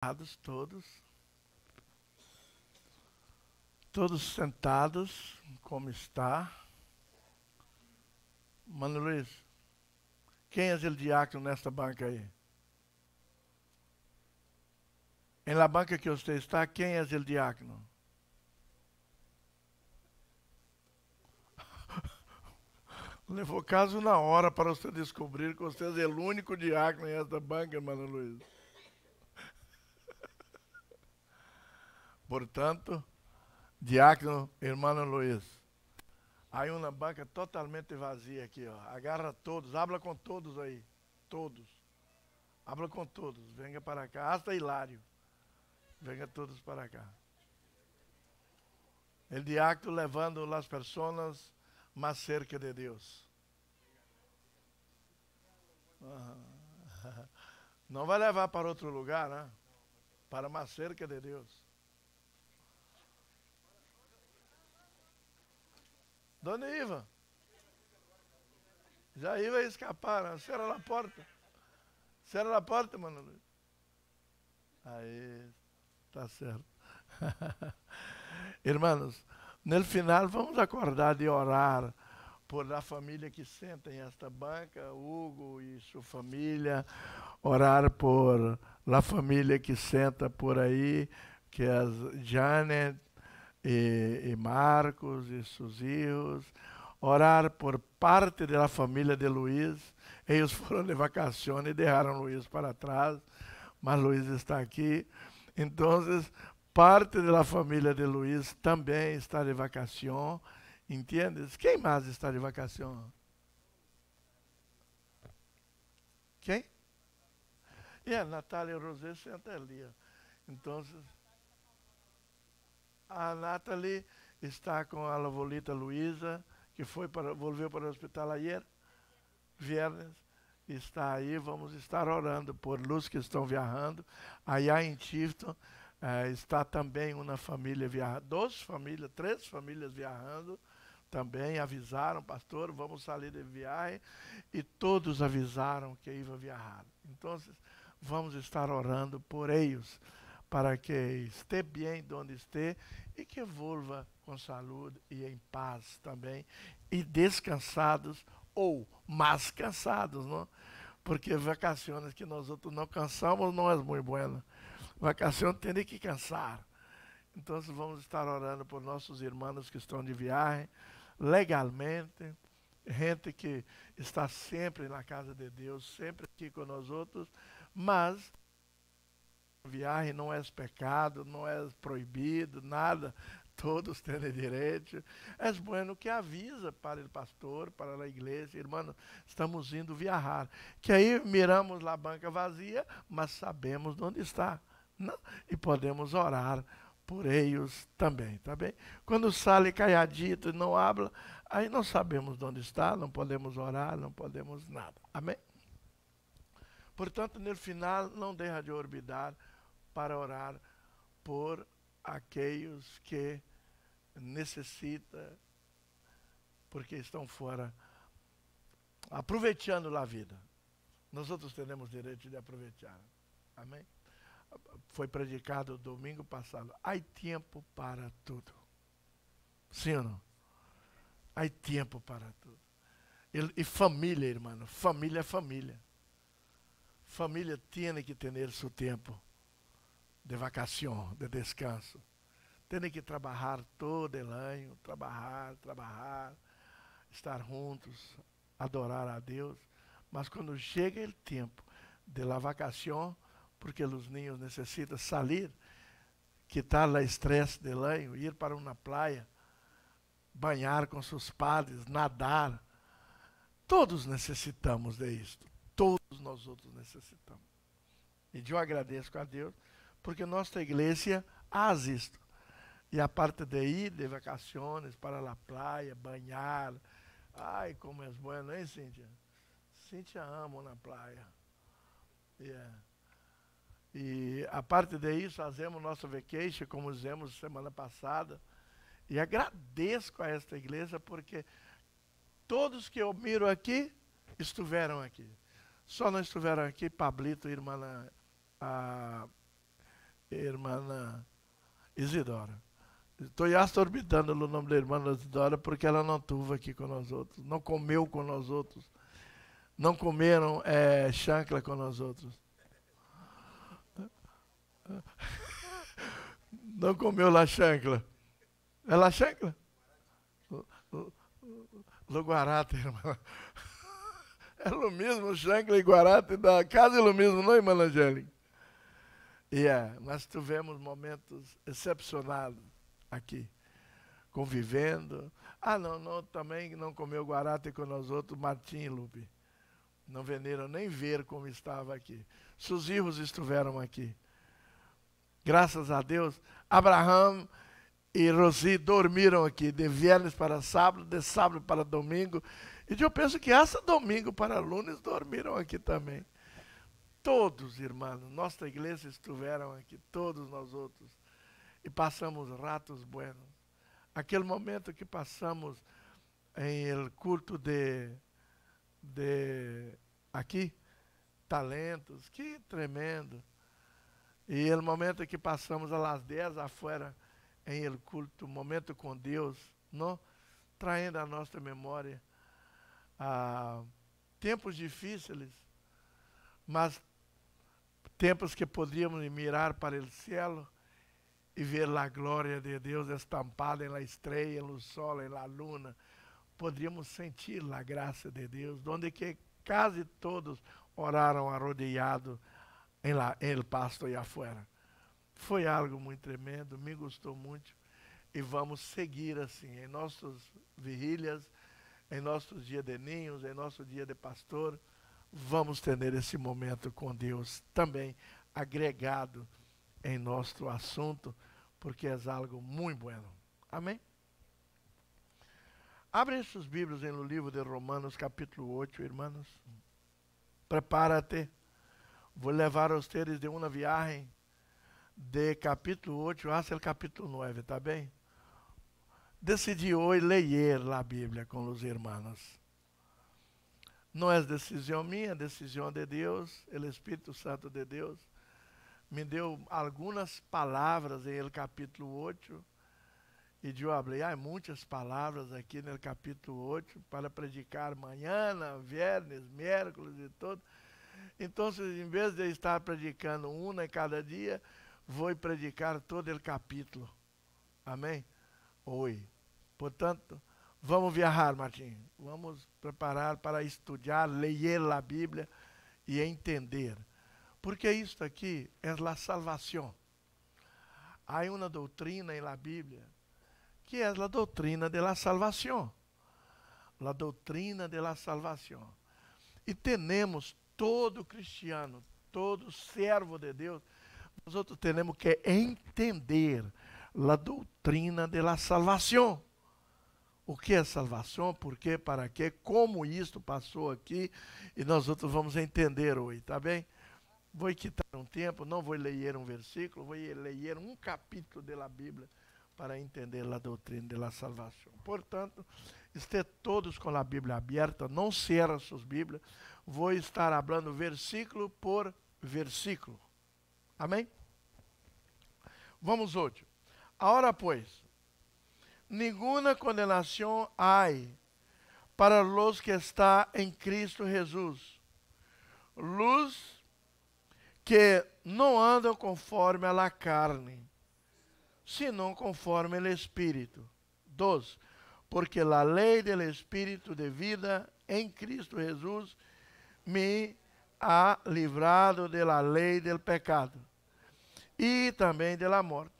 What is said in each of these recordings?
Todos, todos sentados, como está. Mano Luiz, quem é o diácono nesta banca aí? Em la banca que você está, quem é o diácono? Levou caso na hora para você descobrir que você é o único diácono em esta banca, mano Luiz. Portanto, diácono, irmão Luiz. Há uma banca totalmente vazia aqui, ó. Agarra todos, habla com todos aí. Todos. Habla com todos. Venga para cá. Hasta Hilário. Venga todos para cá. El diácono levando as pessoas mais cerca de Deus. Não vai levar para outro lugar, né? Para mais cerca de Deus. Dona Iva. Já ia escapar, né? Cerra a porta. Cerra a porta, mano. Aí, tá certo. Irmãos, no final vamos acordar de orar por a família que senta em esta banca, Hugo e sua família, orar por a família que senta por aí, que é Janet e Marcos e seus filhos, orar por parte da família de Luiz. Eles foram de vacações e deixaram Luiz para trás, mas Luiz está aqui. Então, parte da família de Luiz também está de vacação, entendes? Quem mais está de vacação? Quem? Natália e Rosé sentam ali. Então, a Nathalie está com a abuelita Luísa, que volveu para o hospital ayer, viernes, está aí. Vamos estar orando por luz que estão viajando. Aí em Tifton está também uma família viajando, três famílias viajando. Também avisaram, pastor, vamos sair de viagem, e todos avisaram que iam viajar. Então, vamos estar orando por eles, para que esteja bem onde esteja e que volva com saúde e em paz também, e descansados ou mais cansados, não? Porque vacações que nós outros não cansamos não é muito boa. Vacação tem que cansar. Então vamos estar orando por nossos irmãos que estão de viagem, legalmente, gente que está sempre na casa de Deus, sempre aqui com nós outros, mas viagem não é pecado, não é proibido, nada, todos têm direito. É bueno que avisa para o pastor, para a igreja, irmão, estamos indo viajar. Que aí miramos a banca vazia, mas sabemos onde está, não? E podemos orar por eles também, tá bem? Quando sai calhadito e não habla, aí não sabemos onde está, não podemos orar, não podemos nada. Amém? Portanto, no final, não deixa de orbitar para orar por aqueles que necessitam, porque estão fora, aproveitando a vida. Nós outros temos direito de aproveitar. Amém? Foi predicado domingo passado. Há tempo para tudo. Sim ou não? Há tempo para tudo. E família, irmão. Família é família. Família tem que ter seu tempo de vacação, de descanso. Tem que trabalhar todo o ano, trabalhar, estar juntos, adorar a Deus. Mas quando chega o tempo de la vacação, porque os ninhos necessitam sair, quitar o estresse do ano, ir para uma praia, banhar com seus padres, nadar. Todos necessitamos disso. Todos nós outros necessitamos. E eu agradeço a Deus, porque nossa igreja faz isto. E a parte de ir de vacações para a praia, banhar. Ai, como é bueno, hein, Cíntia? Cíntia ama na praia. Yeah. E a parte disso, fazemos nossa vacation, como fizemos semana passada. E agradeço a esta igreja, porque todos que eu miro aqui, estiveram aqui. Só não estiveram aqui Pablito e irmã irmã Isidora. Estou já orbitando o nome da irmã Isidora porque ela não esteve aqui com nós outros, não comeu com nós outros, não comeram chancla com nós outros. Não comeu la chancla. É la chancla? Lo guarate, irmã. É o mesmo, chancla e guarate da casa é o mesmo, não, irmã Angélica? Nós tivemos momentos excepcionais aqui, convivendo. Não, também não comeu guarate com nós outros, Martim e Lupe. Não vieram nem ver como estava aqui. Seus filhos estiveram aqui. Graças a Deus, Abraham e Rosi dormiram aqui, de viernes para sábado, de sábado para domingo. E eu penso que essa domingo para lunes dormiram aqui também. Todos, irmãos, nossa igreja estiveram aqui, todos nós outros. E passamos ratos buenos. Aquele momento que passamos em el culto de aqui, talentos, que tremendo. E o momento que passamos às 10 afuera em el culto, momento com Deus, não? Traindo a nossa memória tempos difíceis, mas tempos que podíamos mirar para o céu e ver a glória de Deus estampada na estrela, no sol, na luna. Podíamos sentir a graça de Deus, onde que quase todos oraram arrodillados em el pasto e afuera. Foi algo muito tremendo, me gostou muito. E vamos seguir assim, em nossas vigílias, em nossos dias de ninhos, em nosso dia de pastor, vamos ter esse momento com Deus também agregado em nosso assunto, porque é algo muito bueno. Amém? Abre suas Bíblias no livro de Romanos, capítulo 8, irmãos. Prepárate. Vou levar a vocês de uma viagem de capítulo 8 até o capítulo 9, tá bem? Decidi hoje ler a Bíblia com os irmãos. Não é decisão minha, é decisão de Deus. O Espírito Santo de Deus me deu algumas palavras em el capítulo 8. E eu falei, há muitas palavras aqui no capítulo 8 para predicar amanhã, viernes, miércoles e tudo. Então, em vez de estar predicando uma em cada dia, vou predicar todo o capítulo. Amém? Hoje. Portanto, vamos viajar, Martim. Vamos preparar para estudar, ler a Bíblia e entender. Porque isto aqui é a salvação. Há uma doutrina na Bíblia que é a doutrina da salvação. A doutrina da salvação. E temos todo cristiano, todo servo de Deus, nós outros temos que entender a doutrina da salvação. O que é salvação, por quê, para quê, como isto passou aqui, e nós outros vamos entender hoje, tá bem? Vou quitar um tempo, não vou ler um versículo, vou ler um capítulo da Bíblia para entender a doutrina da salvação. Portanto, estejam todos com a Bíblia aberta, não cerrem suas Bíblias, vou estar falando versículo por versículo. Amém? Vamos hoje. Agora, pois, nenhuma condenação há para os que estão em Cristo Jesus, luz que não andam conforme a la carne, senão conforme o Espírito. 2. Porque a lei do Espírito de vida em Cristo Jesus me ha livrado da lei do pecado e também da morte.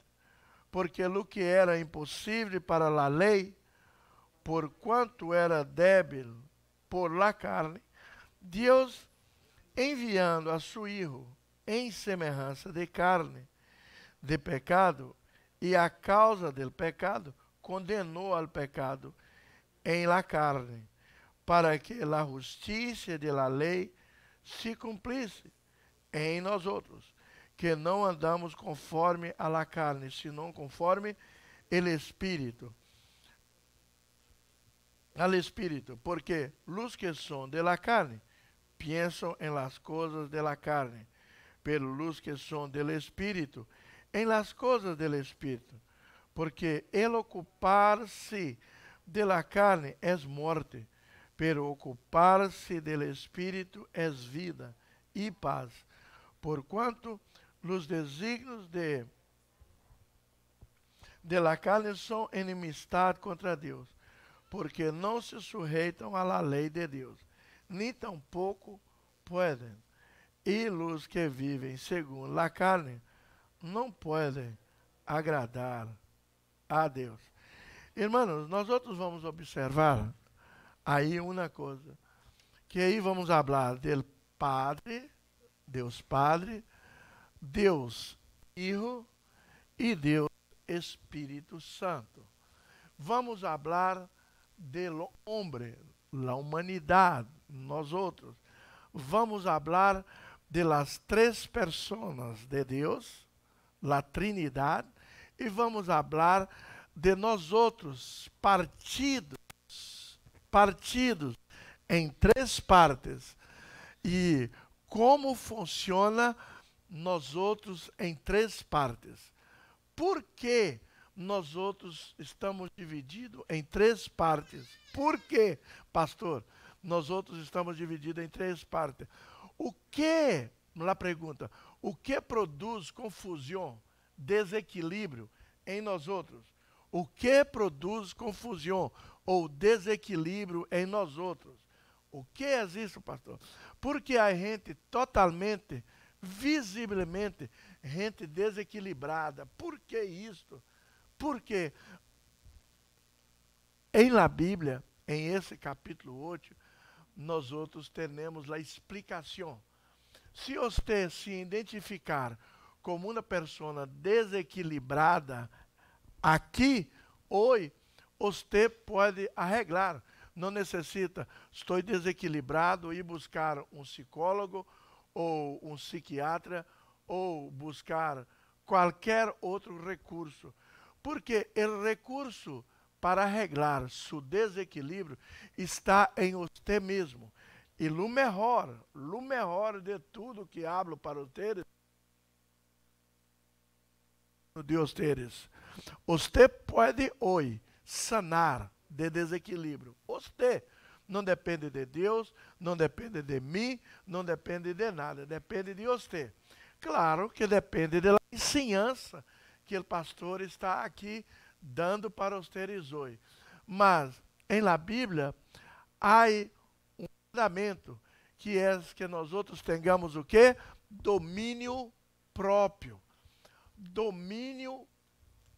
Porque o que era impossível para a lei, por quanto era débil por la carne, Deus, enviando a seu Filho em semelhança de carne, de pecado, e a causa do pecado, condenou ao pecado em la carne, para que a justiça de la lei se cumprisse em nós outros, que não andamos conforme a la carne, senão conforme el Espírito. Al Espírito, porque los que são de la carne pensam em las coisas de la carne, pero los que são del Espírito, en las cosas del Espíritu, porque el ocupar-se de la carne es muerte, pero ocupar-se del Espíritu es vida y paz, porquanto los designios de la carne são enemistad contra Deus, porque não se sujeitam à lei de Deus, nem tampouco podem. E os que vivem segundo a carne não podem agradar a Deus. Irmãos, nós outros vamos observar aí uma coisa, que aí vamos falar do Padre, Deus Padre, Deus Hijo e Deus Espírito Santo. Vamos falar do homem, da humanidade, nós outros. Vamos falar de las três pessoas de Deus, la Trinidade, e vamos falar de nós outros partidos em três partes, e como funciona nós outros em três partes. Por que nós outros estamos divididos em três partes? Por que, pastor, nós outros estamos divididos em três partes? O que, lá pergunta, o que produz confusão, desequilíbrio em nós outros? O que produz confusão ou desequilíbrio em nós outros? O que é isso, pastor? Porque a gente totalmente, visivelmente, gente desequilibrada. Por que isto? Porque em la Bíblia, em esse capítulo 8, nós outros temos a explicação. Se você se identificar como uma pessoa desequilibrada, aqui, hoje, você pode arreglar. Não necessita, estou desequilibrado, ir buscar um psicólogo ou um psiquiatra ou buscar qualquer outro recurso. Porque o recurso para arreglar seu desequilíbrio está em você mesmo. E o melhor de tudo que hablo para vocês, de vocês, você pode hoje sanar de desequilíbrio. Você não depende de Deus, não depende de mim, não depende de nada, depende de você. Claro que depende da ensinança que o pastor está aqui dando para vocês hoje. Mas, em la Bíblia, há um fundamento, que é que nós outros tenhamos o quê? Domínio próprio. Domínio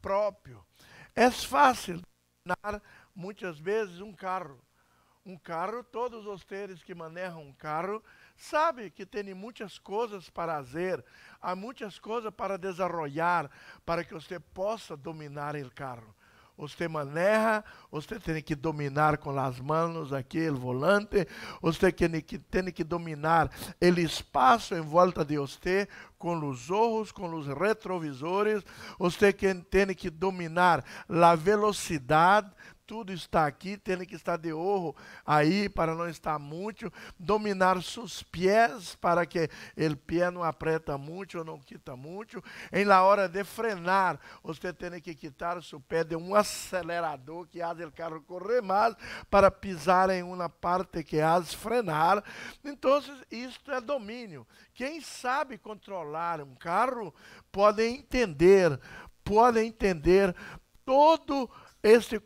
próprio. É fácil dominar muitas vezes um carro. Um carro, todos vocês que manejam um carro, sabem que tem muitas coisas para fazer, há muitas coisas para desenvolver, para que você possa dominar o carro. Você maneja, você tem que dominar com as mãos aqui o volante, você tem que dominar o espaço em volta de você, com os olhos, com os retrovisores, você tem que dominar a velocidade. Tudo está aqui, tem que estar de ojo aí para não estar muito, dominar seus pés para que o pé não aprieta muito ou não quita muito. Em la hora de frenar, você tem que quitar seu pé de um acelerador que faz o carro correr mais para pisar em uma parte que faz frenar. Então, isto é domínio. Quem sabe controlar um carro pode entender todo esse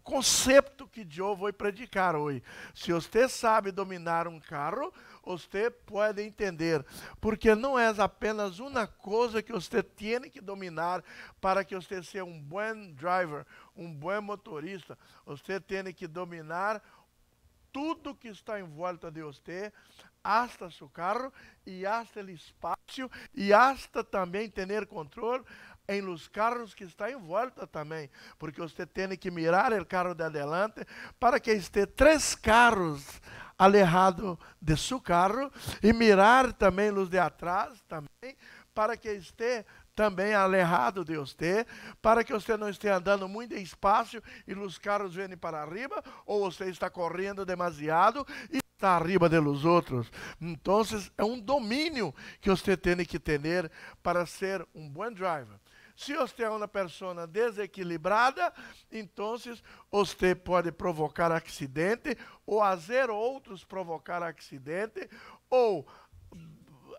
conceito que eu vou predicar hoje. Se você sabe dominar um carro, você pode entender, porque não é apenas uma coisa que você tem que dominar para que você seja um bom driver, um bom motorista. Você tem que dominar tudo que está em volta de você, hasta seu carro e hasta o espaço e hasta também ter controle em los carros que está em volta também, porque você tem que mirar o carro de adelante para que esteja 3 carros alejado de seu carro e mirar também os de atrás também, para que esteja também alejado de você, para que você não esteja andando muito despacio e os carros venham para arriba, ou você está correndo demasiado e está arriba de los outros. Então, é um domínio que você tem que ter para ser um bom driver. Se você é uma pessoa desequilibrada, então você pode provocar acidente, ou fazer outros provocar acidente, ou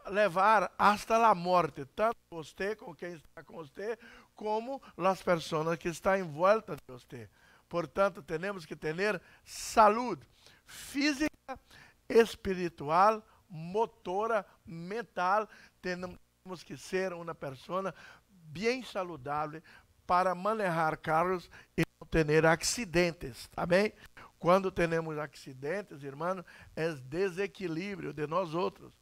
levar hasta a morte, tanto você, com quem está com você, como as pessoas que estão em volta de você. Portanto, temos que ter saúde física, espiritual, motora, mental. Temos que ser uma pessoa bem saudável para manejar carros e não ter acidentes, tá bem? Quando temos acidentes, irmão, é desequilíbrio de nós outros.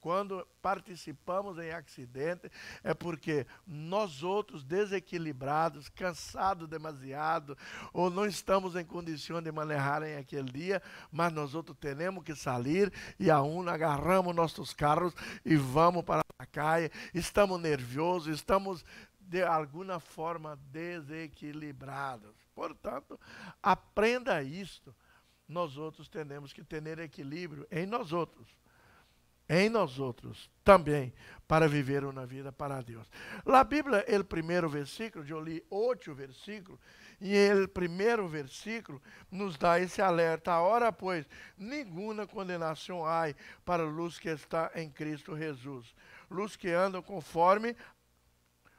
Quando participamos em acidente, é porque nós outros desequilibrados, cansados demasiado, ou não estamos em condição de manejar em aquele dia, mas nós outros temos que sair e agarramos nossos carros e vamos para a calle. Estamos nerviosos, estamos de alguma forma desequilibrados. Portanto, aprenda isto. Nós outros temos que ter equilíbrio em nós outros. Em nós outros também, para viver uma vida para Deus. Na Bíblia, o primeiro versículo, eu li 8 versículos, e o primeiro versículo nos dá esse alerta. Agora, pois, nenhuma condenação há para os que está em Cristo Jesus. Os que andam conforme,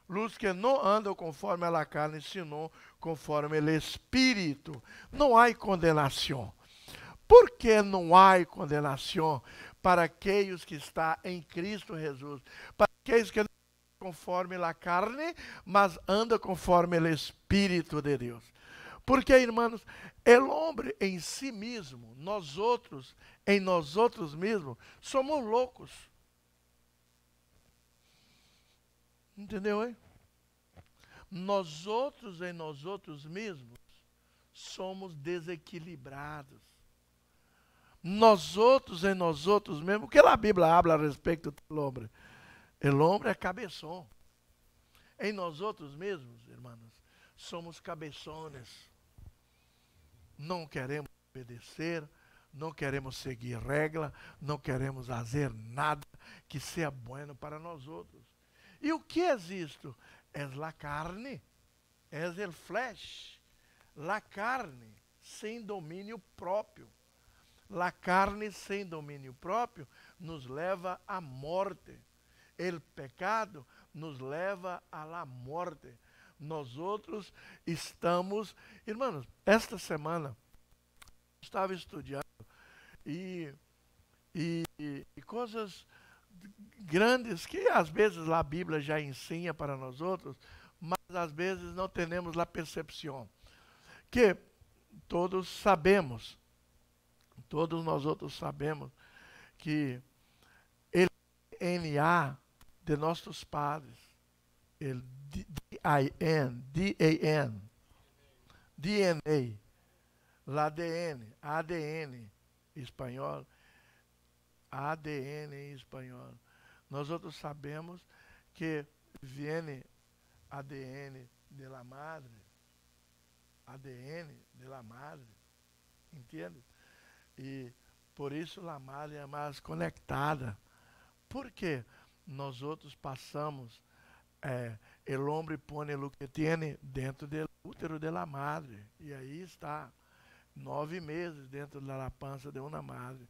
os que não andam conforme a carne, senão conforme o Espírito. Não há condenação. Por que não há condenação para aqueles que estão em Cristo Jesus? Para aqueles que não andam conforme a carne, mas andam conforme o Espírito de Deus. Porque, irmãos, o homem em si mesmo, nós outros, em nós outros mesmos, somos loucos. Entendeu, hein? Nós outros, em nós outros mesmos, somos desequilibrados. Nós outros em nós outros mesmos, o que a Bíblia habla a respeito do homem? O homem é cabeção. Em nós outros mesmos, irmãos, somos cabeçones. Não queremos obedecer, não queremos seguir regra, não queremos fazer nada que seja bueno para nós outros. E o que é isto? É a carne, é o flesh, a carne sem domínio próprio. A carne sem domínio próprio nos leva à morte. O pecado nos leva à morte. Nós outros estamos... Irmãos, esta semana estava estudando e coisas grandes que às vezes a Bíblia já ensina para nós outros, mas às vezes não temos a percepção. Que todos sabemos, todos nós outros sabemos que o DNA de nossos padres, o DNA, ADN espanhol, ADN em espanhol. Nós outros sabemos que vem ADN de la madre, ADN de la madre, entende? E por isso a madre é mais conectada. Porque nós outros passamos, o homem põe o que tem dentro do útero de la madre. E aí está, 9 meses dentro da pança de uma madre.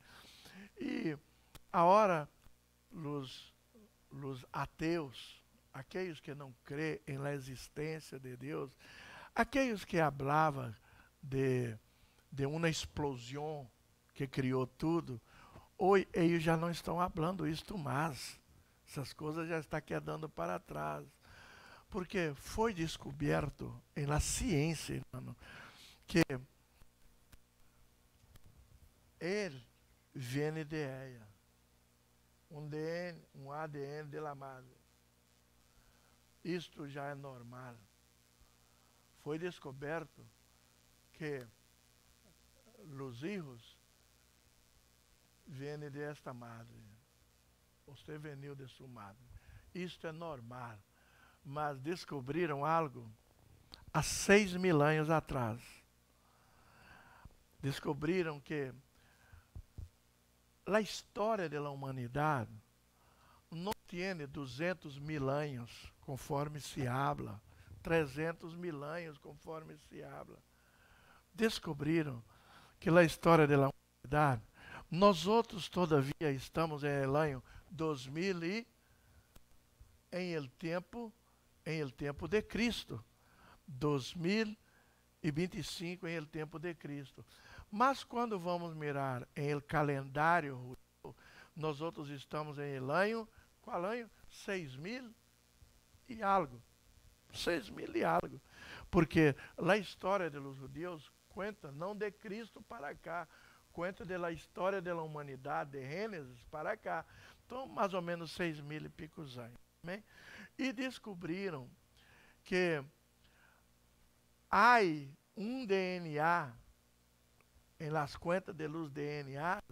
E agora, os ateus, aqueles que não creem na existência de Deus, aqueles que falavam de uma explosão que criou tudo, hoje eles já não estão falando isto mais. Essas coisas já estão quedando para trás. Porque foi descoberto na ciência, irmão, que ele vem de ela. Um ADN de la madre. Isto já é normal. Foi descoberto que os filhos vêm de esta madre. Você veio de sua madre. Isto é normal. Mas descobriram algo há 6.000 anos atrás. Descobriram que a história da humanidade não tem 200 mil anos, conforme se habla. 300 mil anos, conforme se habla. Descobriram que na história da humanidade, nós outros todavia estamos em el año 2000 e em el tempo de Cristo. 2025 em el tempo de Cristo. Mas quando vamos mirar em el calendário, nós outros estamos em el año, qual año? 6.000 e algo. 6.000 e algo. Porque a história dos judeus conta não de Cristo para cá, conta da história da humanidade, de Gênesis para cá. Então, mais ou menos 6.000 e picos anos. Amém? E descobriram que há um DNA em las cuentas de los DNAs,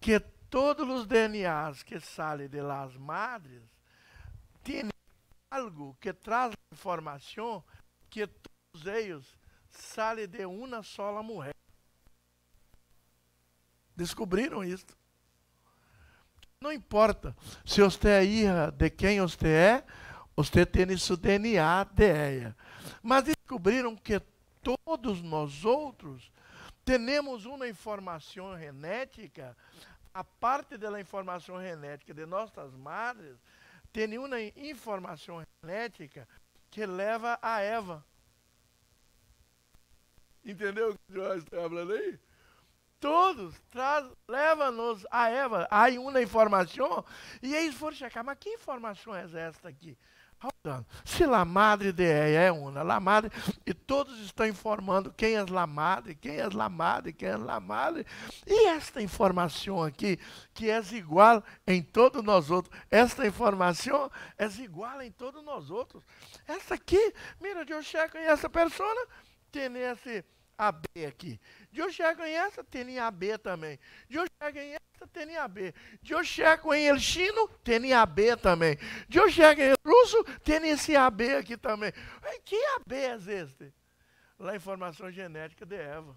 que todos os DNAs que saem de las madres têm algo que traz informação que todos eles saem de uma sola mulher. Descobriram isso. Não importa se você é filha de quem você é, você tem seu DNA de ela. Mas descobriram que todos nós outros temos uma informação genética, a parte da informação genética de nossas madres, tem uma informação genética que leva a Eva. Entendeu o que nós estamos falando aí? Todos levam-nos a Eva. Há uma informação, e eles foram checar, mas que informação é esta aqui? Se a madre de ella é uma, a madre, e todos estão informando quem é a madre, quem é a madre, quem é a madre, e esta informação aqui, que é igual em todos nós outros, esta informação é igual em todos nós outros. Essa aqui, mira, eu chego em essa pessoa, tem esse AB aqui. Eu chego em essa, tem AB também. Eu chego em essa, tem AB. Eu chego em el chino, tem AB também. Eu chego em russo, tem esse AB aqui também. Que AB é este? A informação genética de Eva.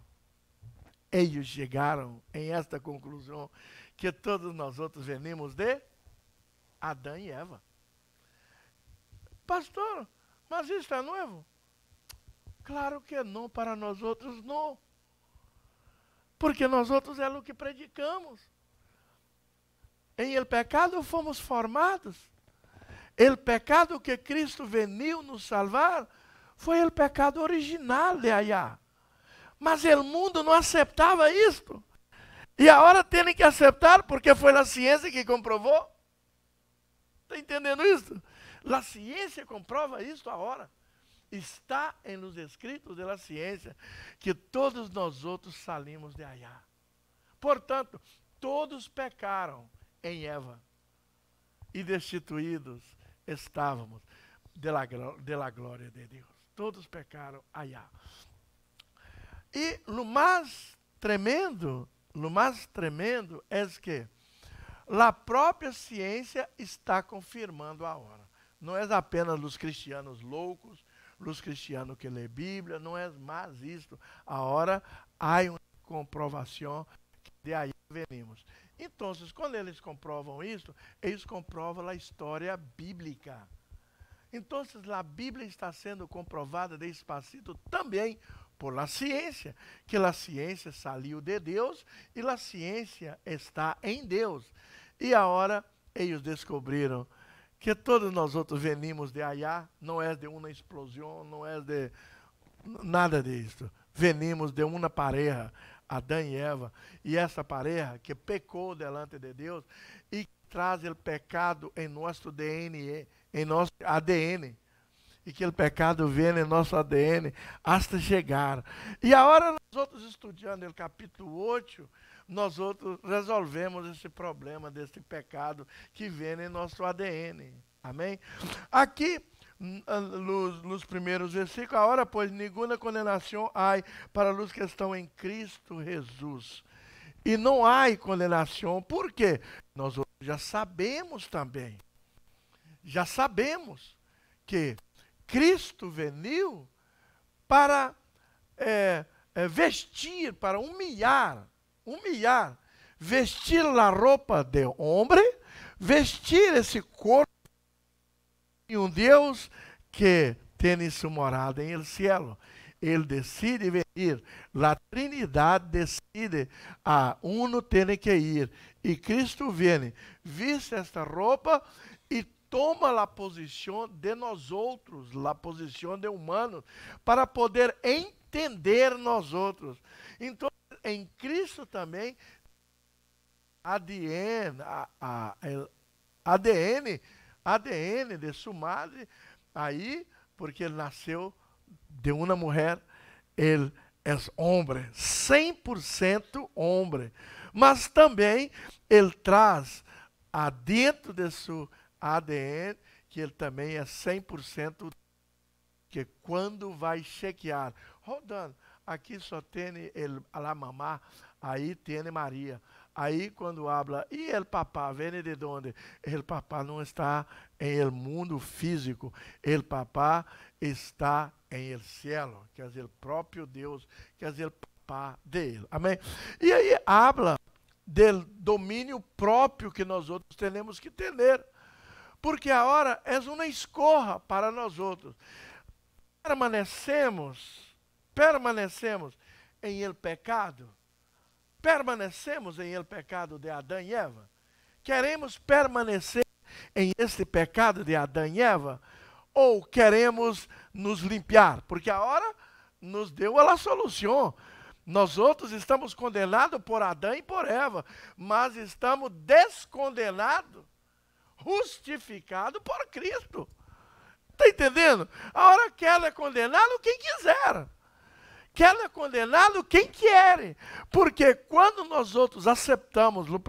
Eles chegaram em esta conclusão que todos nós outros venimos de Adão e Eva. Pastor, mas isso é novo? Claro que não, para nós outros não. Porque nós outros é o que predicamos. Em el pecado fomos formados. El pecado que Cristo veio nos salvar foi o pecado original de allá. Mas o mundo não aceitava isto. E agora tem que aceitar porque foi a ciência que comprovou. Está entendendo isso? A ciência comprova isso agora. Está em los escritos da ciência que todos nós outros salimos de allá. Portanto, todos pecaram em Eva e destituídos estávamos de la glória de Deus. Todos pecaram allá. E o mais tremendo é que a própria ciência está confirmando agora. Não é apenas os cristianos loucos, os cristianos que lê Bíblia, não é mais isto. Agora há uma comprovação que de aí venimos. Então, quando eles comprovam isso, eles comprovam a história bíblica. Então, a Bíblia está sendo comprovada despacito também por a ciência, que a ciência saiu de Deus e a ciência está em Deus. E agora eles descobriram que todos nós outros venimos de allá, não é de uma explosão, não é de nada disso. Venimos de uma pareja, Adão e Eva, e essa pareja que pecou delante de Deus e traz o pecado em nosso DNA, em nosso ADN, e que o pecado vem em nosso ADN hasta chegar. E agora nós outros estudando o capítulo 8, nós outros resolvemos esse problema desse pecado que vem em nosso ADN. Amém? Aqui, nos primeiros versículos, agora, pois, nenhuma condenação há para os que estão em Cristo Jesus. E não há condenação, por quê? Nós já sabemos também. Já sabemos que Cristo veio para vestir, para humilhar, vestir a roupa de homem, vestir esse corpo de um Deus que tem sua morada em el cielo. Ele decide venir, a Trindade decide, uno tem que ir, e Cristo vem, viste esta roupa e toma a posição de nós outros, a posição de humanos, para poder entender nós outros. Então, em Cristo também, ADN de sua madre, aí, porque ele nasceu de uma mulher, ele é homem, 100% homem, mas também ele traz dentro de seu ADN, que ele também é 100%, que quando vai chequear, rodando, aqui só tem a mamá, aí tem Maria. Aí quando habla, e el papá, vem de onde? El papá não está em el mundo físico, el papá está em el cielo, quer dizer, o próprio Deus, quer dizer, o papá dele. Amém? E aí habla do domínio próprio que nós outros temos que ter, porque a hora é uma escorra para nós outros. Permanecemos em el pecado. Permanecemos em el pecado de Adão e Eva? Queremos permanecer em este pecado de Adão e Eva? Ou queremos nos limpiar? Porque a hora nos deu a solução. Nós outros estamos condenados por Adão e por Eva, mas estamos descondenados, justificados por Cristo. Está entendendo? A hora que ela é condenado, quem quiser. Que ela é condenado quem quer, porque quando nós outros aceitamos, nos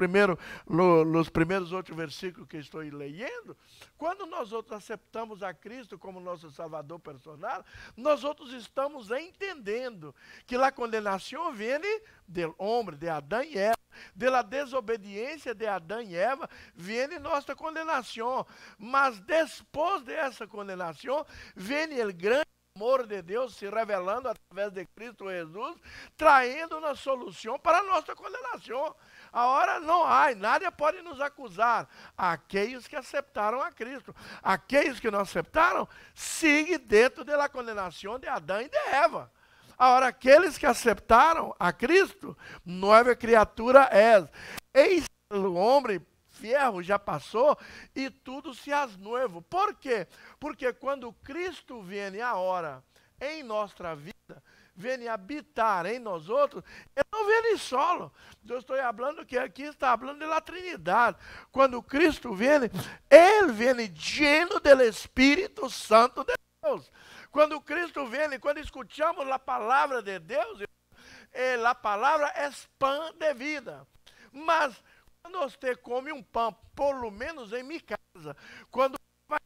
primeiros 8 versículos que estou lendo, quando nós outros aceitamos a Cristo como nosso Salvador personal, nós outros estamos entendendo que a condenação vem do homem, de Adão e Eva, da desobediência de Adão e Eva, vem nossa condenação, mas depois dessa condenação, vem o grande amor de Deus se revelando através de Cristo Jesus, traindo uma solução para a nossa condenação. A hora não há, nada pode nos acusar. Aqueles que aceitaram a Cristo. Aqueles que não aceitaram, seguem dentro da condenação de Adão e de Eva. Agora, aqueles que aceitaram a Cristo, nova criatura és. Eis o homem ferro já passou e tudo se faz novo. Por quê? Porque quando Cristo vem agora em nossa vida, vem habitar em nós outros, ele não vem solo. Eu estou falando que aqui está falando da Trindade. Quando Cristo vem, ele vem lleno do Espírito Santo de Deus. Quando Cristo vem, quando escutamos a palavra de Deus, a palavra é pão de vida. Mas quando você come um pão, pelo menos em minha casa, quando vai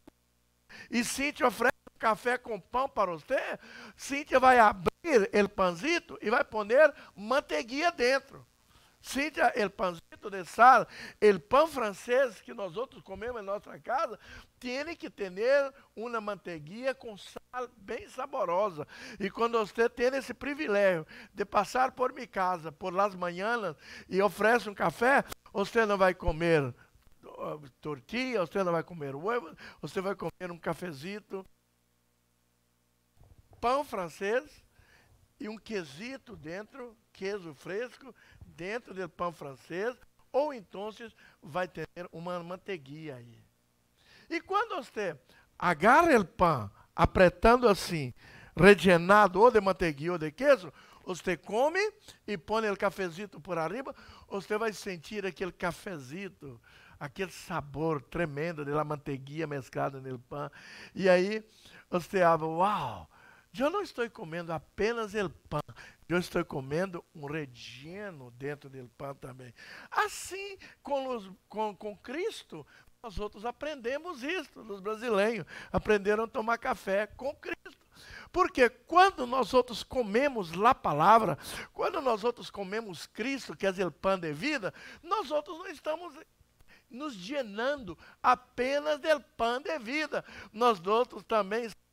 e Cíntia oferece um café com pão para você, Cíntia vai abrir o pãozito e vai pôr manteiguinha dentro. Cíntia, o pãozito de sal, o pão francês que nós outros comemos em nossa casa, tem que ter uma manteiguinha com sal bem saborosa. E quando você tem esse privilégio de passar por minha casa, por las manhãs, e oferece um café, você não vai comer tortilha, você não vai comer ovo, você vai comer um cafezito, pão francês e um quesito dentro, queijo fresco, dentro do pão francês, ou então vai ter uma manteiguinha aí. E quando você agarra o pão, apertando assim, regenado ou de manteiguinha ou de queijo, você come e põe o cafezito por arriba, você vai sentir aquele cafezito, aquele sabor tremendo da manteiguinha mesclada no pão. E aí você abre, uau, eu não estou comendo apenas o pão, eu estou comendo um relleno dentro do pão também. Assim, com Cristo, nós outros aprendemos isso, os brasileiros aprenderam a tomar café com Cristo. Porque quando nós outros comemos a palavra, quando nós outros comemos Cristo, quer dizer, o pão de vida, nós outros não estamos nos llenando apenas do pão de vida. Nós outros também estamos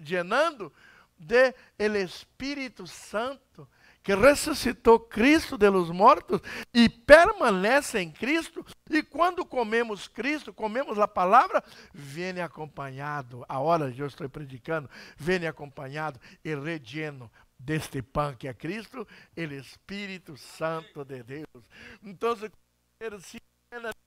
llenando de el Espírito Santo, que ressuscitou Cristo de los mortos e permanece em Cristo, e quando comemos Cristo, comemos a palavra, vem acompanhado, a hora que eu estou predicando, vem acompanhado e relleno deste pão que é Cristo, o Espírito Santo de Deus. Então, se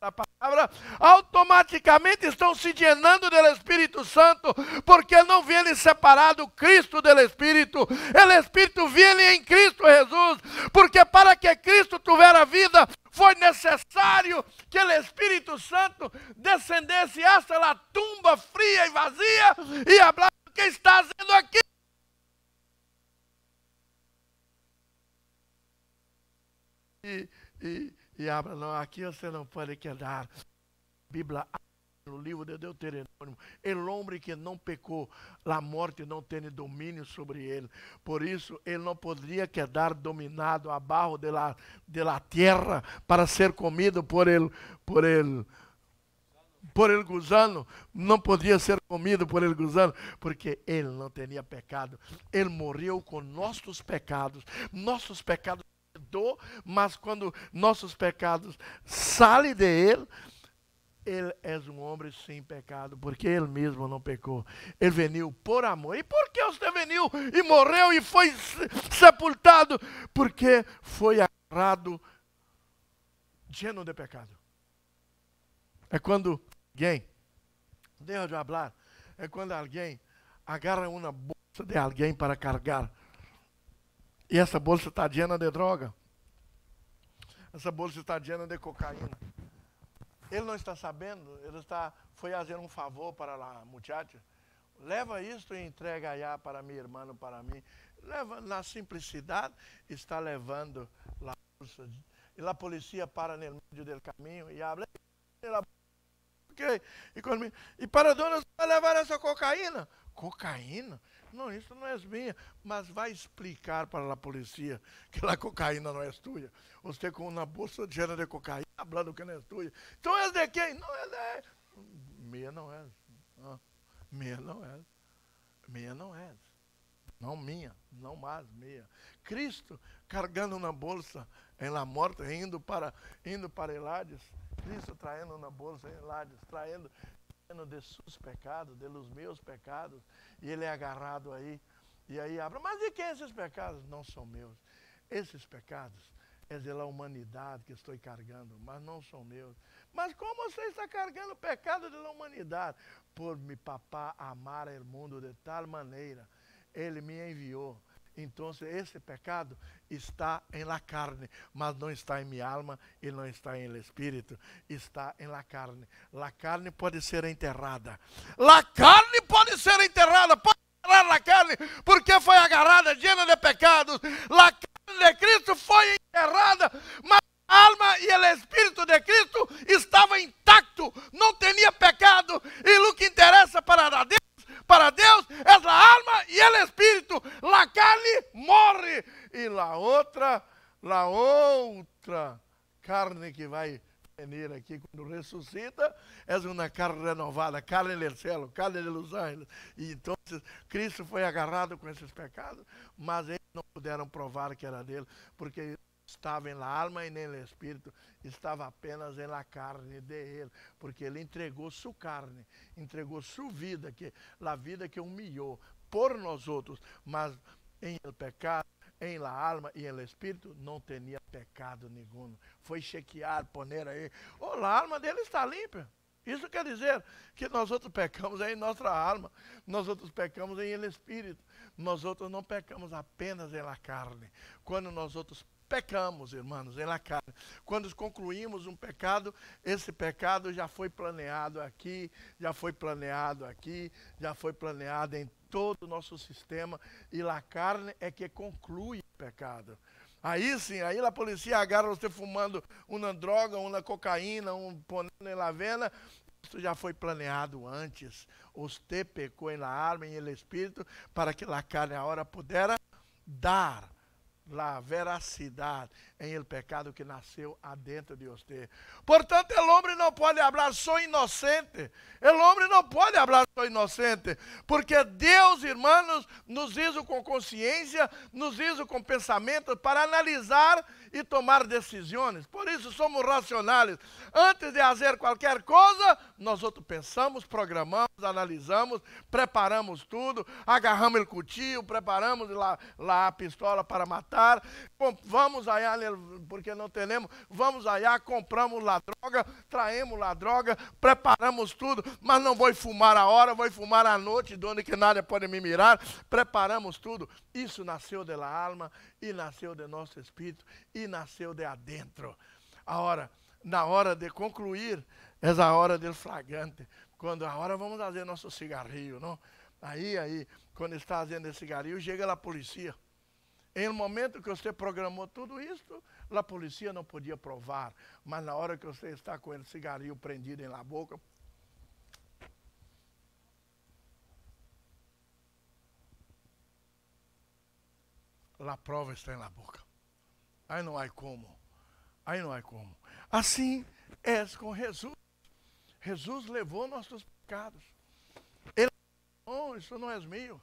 a palavra, automaticamente estão se llenando do Espírito Santo, porque não vem separado Cristo do Espírito. O Espírito vem em Cristo Jesus, porque para que Cristo tivesse vida, foi necessário que o Espírito Santo descendesse hasta a tumba fria e vazia e hablar o que está fazendo aqui. E abra, não, aqui você não pode quedar. Bíblia, no livro de Deuteronômio, o homem que não pecou, a morte não tem domínio sobre ele. Por isso, ele não poderia quedar dominado abaixo de la terra para ser comido por el gusano. Não podia ser comido por el gusano, porque ele não tinha pecado. Ele morreu com nossos pecados. Nossos pecados, mas quando nossos pecados saem de ele, ele é um homem sem pecado, porque ele mesmo não pecou. Ele veio por amor. E por que você veio e morreu e foi sepultado? Porque foi agarrado lleno de pecado. É quando alguém, deixa eu falar, é quando alguém agarra uma bolsa de alguém para carregar. E essa bolsa está llena de droga. Essa bolsa está llena de cocaína. Ele não está sabendo, foi fazer um favor para a muchacha. Leva isto e entrega allá para minha irmã, para mim. Leva, na simplicidade, está levando a bolsa. E a polícia para no meio do caminho e habla. Okay. E para onde você vai levar essa cocaína? Cocaína? Não, isso não é minha, mas vai explicar para a polícia que a cocaína não é tua. Você com uma bolsa llena de cocaína, falando que não é tua. Então é de quem? Não é de... Minha não é. Minha não é. Minha não é. Não minha, não mais minha. Cristo carregando uma bolsa em la morte, indo para Heládes. Cristo traindo uma bolsa em Heládes, traindo de seus pecados, de los meus pecados, e ele é agarrado aí, e aí abre, mas de quem esses pecados? Não são meus, esses pecados é da humanidade que estou carregando, mas não são meus. Mas como você está carregando o pecado da humanidade? Por mi papá amar o mundo de tal maneira, ele me enviou. Então, esse pecado está em la carne, mas não está em minha alma e não está em el espírito, está em la carne. La carne pode ser enterrada. La carne pode ser enterrada, pode enterrar la carne, porque foi agarrada, llena de pecados. La carne de Cristo foi enterrada, mas a alma e o espírito de Cristo estava intacto, não tinha pecado, e o que interessa para Deus é a alma e o espírito. A carne morre e a outra carne que vai venir aqui quando ressuscita é uma carne renovada, carne do céu, carne de los ángeles. E então Cristo foi agarrado com esses pecados, mas eles não puderam provar que era dele, porque estava em la alma e nem no espírito, estava apenas em la carne de ele, porque ele entregou sua carne, entregou sua vida, a vida que humilhou por nós outros, mas em el pecado, em la alma e em el espírito não tinha pecado nenhum. Foi chequear, poner aí, a alma dele está limpa. Isso quer dizer que nós outros pecamos em nossa alma, nós outros pecamos em el espírito, nós outros não pecamos apenas em la carne. Quando nós outros pecamos, irmãos, em la carne. Quando concluímos um pecado, esse pecado já foi planeado aqui, já foi planeado aqui, já foi planeado em todo o nosso sistema, e a carne é que conclui o pecado. Aí sim, aí a polícia agarra você fumando uma droga, uma cocaína, ponendo em la vena. Isso já foi planeado antes. Você pecou em la alma e em el espírito, para que a carne agora pudera dar la veracidade em el pecado que nasceu adentro de você. Portanto, o homem não pode falar, sou inocente. O homem não pode falar, sou inocente. Porque Deus, irmãos, nos hizo com consciência, nos hizo com pensamento para analisar e tomar decisões. Por isso somos racionais. Antes de fazer qualquer coisa, nós outros pensamos, programamos, analisamos, preparamos tudo, agarramos o cuchillo, preparamos lá a pistola para matar, vamos allá, porque não temos, vamos allá, compramos lá droga, traemos lá droga, preparamos tudo, mas não vou fumar a hora, vou fumar à noite, onde que nada pode me mirar, preparamos tudo. Isso nasceu da alma, e nasceu de nosso espírito, e nasceu de adentro. Agora, na hora de concluir, é a hora do flagrante, quando a hora vamos fazer nosso cigarrilho, não? Aí, quando está fazendo esse cigarrilho, chega a polícia. Em um momento que você programou tudo isso, a polícia não podia provar, mas na hora que você está com o cigarrilho prendido na boca, a prova está na boca. Aí não há como. Aí não há como. Assim é com Jesus. Jesus levou nossos pecados. Ele não, isso não é meu.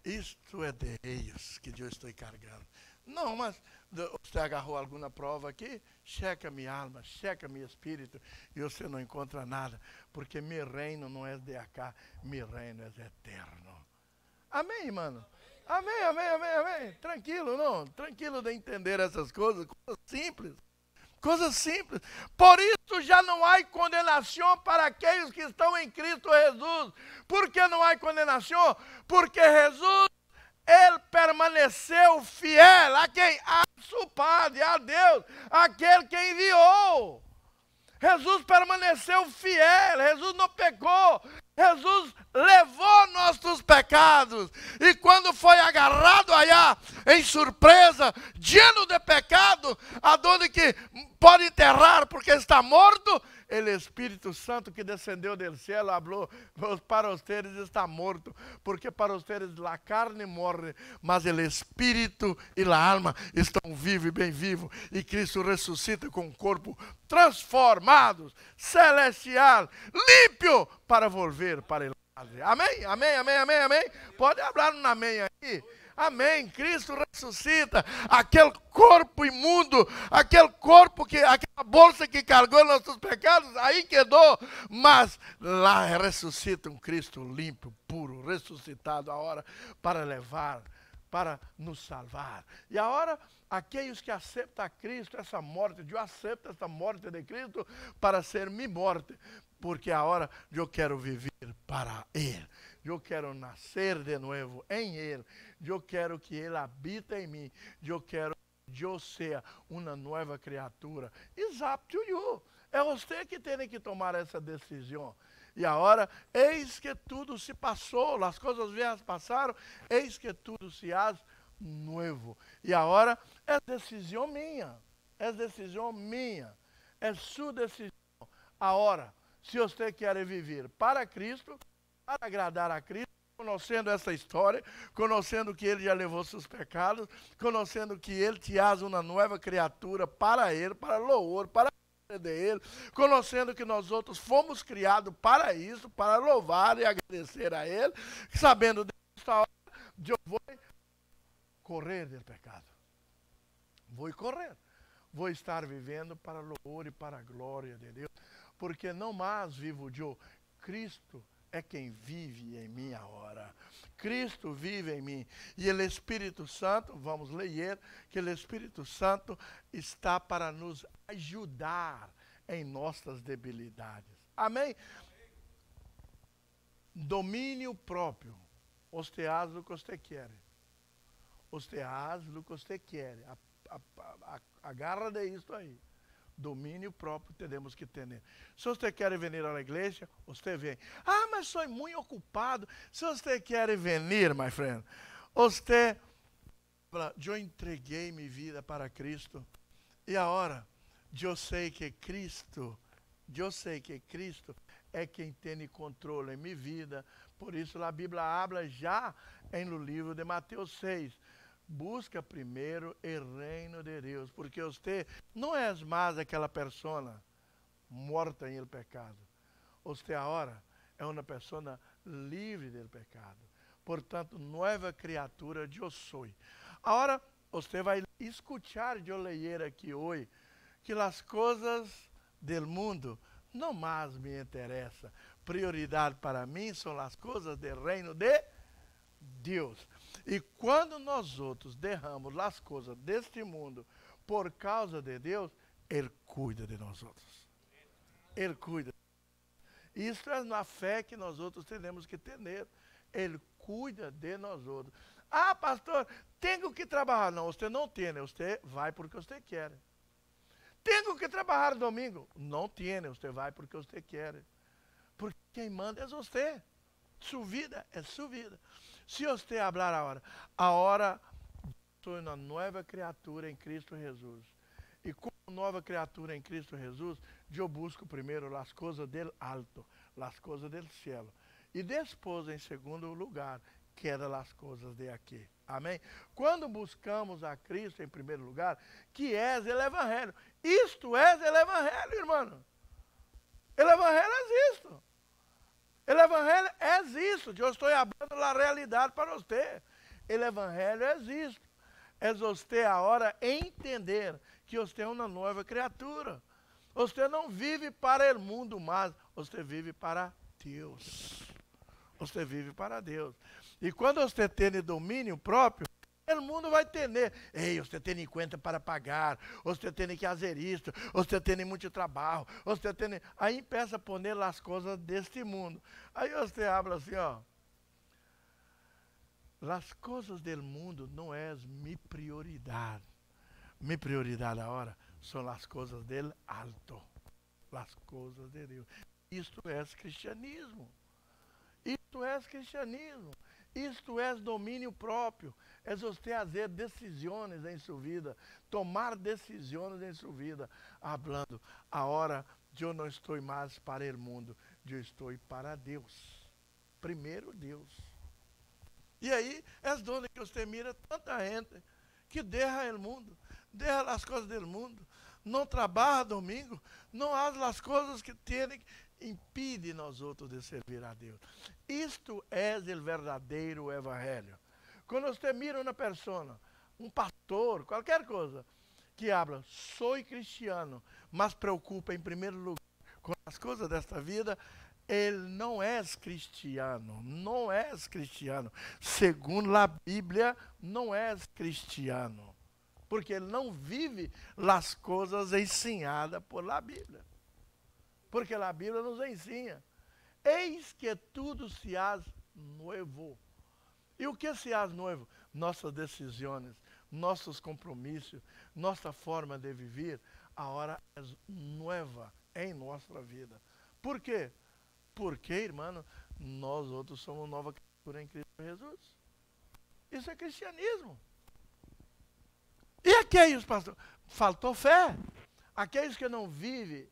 Isto é de eles que eu estou carregando. Não, mas você agarrou alguma prova aqui? Checa minha alma, checa meu espírito, e você não encontra nada, porque meu reino não é de cá, meu reino é eterno. Amém, irmão? Amém, amém, amém, amém. Tranquilo, não? Tranquilo de entender essas coisas, coisas simples. Coisas simples. Por isso já não há condenação para aqueles que estão em Cristo Jesus. Por que não há condenação? Porque Jesus, ele permaneceu fiel a quem? A seu Padre, a Deus, aquele que enviou. Jesus permaneceu fiel, Jesus não pecou, Jesus levou nossos pecados. E quando foi agarrado allá, em surpresa, lleno de pecado, aonde que pode enterrar porque está morto, o Espírito Santo que descendeu do céu falou, para vocês está morto, porque para vocês a carne morre, mas o Espírito e a alma estão vivos e bem vivos, e Cristo ressuscita com um corpo transformados, celestial, limpo, para volver para ele. Amém? Amém, amém, amém, amém? Pode falar um amém aí? Amém, Cristo ressuscita, aquele corpo imundo, aquele corpo, aquela bolsa que carregou nossos pecados, aí quedou, mas lá ressuscita um Cristo limpo, puro, ressuscitado agora para levar, para nos salvar. E agora, aqueles que aceitam a Cristo, essa morte, eu aceito essa morte de Cristo para ser minha morte, porque agora eu quero viver para Ele. Eu quero nascer de novo em Ele. Eu quero que Ele habite em mim. Eu quero que eu seja uma nova criatura. It's up to you. É você que tem que tomar essa decisão. E agora, eis que tudo se passou, as coisas velhas passaram, eis que tudo se faz novo. E agora, é decisão minha. É decisão minha. É sua decisão. Agora, se você quer viver para Cristo, para agradar a Cristo, conhecendo essa história, conhecendo que Ele já levou seus pecados, conhecendo que Ele te faz uma nova criatura para Ele, para louvor, para a glória de Ele, conhecendo que nós outros fomos criados para isso, para louvar e agradecer a Ele, sabendo desta hora, eu vou correr do pecado. Vou correr. Vou estar vivendo para louvor e para a glória de Deus, porque não mais vivo eu, Cristo é quem vive em mim agora. Cristo vive em mim. E o Espírito Santo, vamos ler, que o Espírito Santo está para nos ajudar em nossas debilidades. Amém? Domínio próprio. Você faz o que você quer. Você faz o que você quer. Agarra de isso aí. Domínio próprio temos que ter. Se você quer vir à igreja, você vem. Ah, mas sou muito ocupado. Se você quer vir, my friend, você, eu entreguei minha vida para Cristo. E agora, eu sei que Cristo é quem tem controle em minha vida. Por isso a Bíblia habla já no livro de Mateus 6. Busca primeiro o reino de Deus, porque você não é mais aquela pessoa morta em el pecado. Você agora é uma pessoa livre do pecado. Portanto, nova criatura eu sou. Agora, você vai escutar eu ler aqui hoje que as coisas do mundo não mais me interessam. Prioridade para mim são as coisas do reino de Deus. E quando nós outros derramos as coisas deste mundo por causa de Deus, Ele cuida de nós outros. Ele cuida. Isso é na fé que nós outros temos que ter. Ele cuida de nós outros. Ah, pastor, tenho que trabalhar. Não, você não tem, você vai porque você quer. Tenho que trabalhar domingo. Não tem, você vai porque você quer. Porque quem manda é você. Sua vida é sua vida. Se você falar agora sou uma nova criatura em Cristo Jesus. E como nova criatura em Cristo Jesus, eu busco primeiro as coisas do alto, as coisas do céu. E depois, em segundo lugar, quero as coisas de aqui. Amém? Quando buscamos a Cristo em primeiro lugar, que é o Evangelho. Isto é o Evangelho, irmão. O Evangelho é isto. O Evangelho é isso. Eu estou abrindo a realidade para você. O Evangelho é isso. É você agora entender que você é uma nova criatura. Você não vive para o mundo, mas você vive para Deus. Você vive para Deus. E quando você tem domínio próprio, o mundo vai ter. Ei, você tem conta para pagar, você tem que fazer isso, você tem muito trabalho, você tem. Aí empieza a pôr as coisas deste mundo. Aí você abre assim, ó. As coisas do mundo não é minha prioridade. Minha prioridade agora são as coisas do alto. As coisas de Deus. Isto é cristianismo. Isto é cristianismo. Isto é domínio próprio. É você fazer decisões em sua vida. Tomar decisões em sua vida. Falando, agora eu não estou mais para o mundo. Eu estou para Deus. Primeiro Deus. E aí, é onde que você mira tanta gente que derra o mundo. Derra as coisas do mundo. Não trabalha domingo. Não faz as coisas que tem impede nós outros de servir a Deus. Isto é o verdadeiro evangelho. Quando você mira uma pessoa, um pastor, qualquer coisa, que habla, sou cristiano, mas preocupa em primeiro lugar com as coisas desta vida, ele não é cristiano, não é cristiano. Segundo a Bíblia, não é cristiano. Porque ele não vive as coisas ensinadas por la Bíblia. Porque a Bíblia nos ensina. Eis que tudo se faz novo. E o que se faz novo? Nossas decisões, nossos compromissos, nossa forma de viver, agora é nova em nossa vida. Por quê? Porque, irmão, nós outros somos nova criatura em Cristo Jesus. Isso é cristianismo. E aqueles, pastor? Faltou fé. Aqueles que não vivem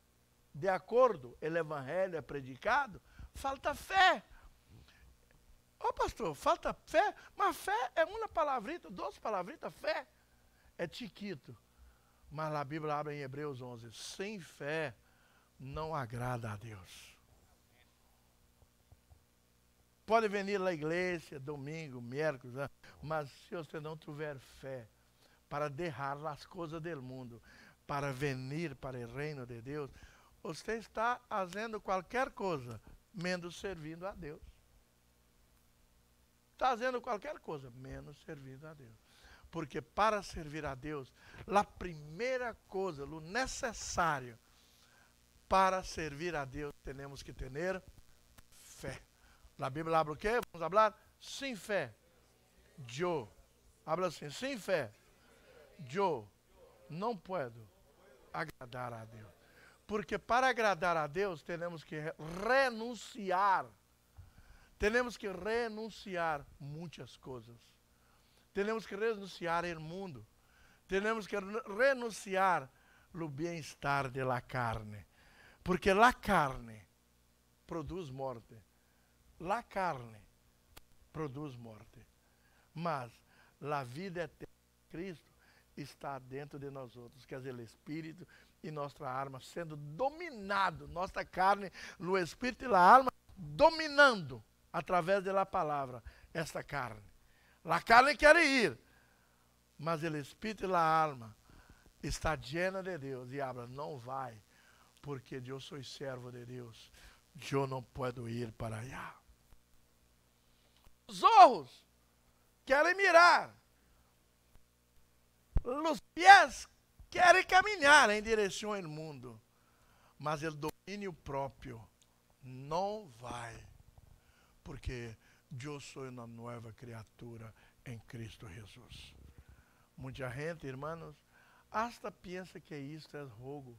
de acordo, o evangelho é predicado, falta fé. Ô pastor, falta fé? Mas fé é uma palavrita, duas palavritas, fé é chiquito. Mas a Bíblia abre em Hebreus 11, sem fé não agrada a Deus. Pode vir à igreja, domingo, miércoles, né? Mas se você não tiver fé para derrar as coisas do mundo, para venir para o reino de Deus, você está fazendo qualquer coisa, menos servindo a Deus. Está fazendo qualquer coisa, menos servindo a Deus. Porque para servir a Deus, a primeira coisa, o necessário para servir a Deus, temos que ter fé. A Bíblia habla o quê? Vamos falar? Sem fé. Eu. Habla assim, sem fé. Eu não posso agradar a Deus. Porque para agradar a Deus, temos que renunciar. Temos que renunciar muitas coisas. Temos que renunciar ao mundo. Temos que renunciar ao bem-estar da carne. Porque a carne produz morte. A carne produz morte. Mas a vida eterna de Cristo está dentro de nós outros, quer dizer, o Espírito e nossa alma sendo dominado, nossa carne, o Espírito e a alma dominando através da palavra esta carne. A carne quer ir, mas o Espírito e a alma está llena de Deus e habla, não vai, porque eu sou servo de Deus, eu não posso ir para allá. Os olhos querem mirar, os pés querem caminhar em direção ao mundo, mas o domínio próprio não vai, porque eu sou uma nova criatura em Cristo Jesus. Muita gente, irmãos, hasta pensa que isto é jogo.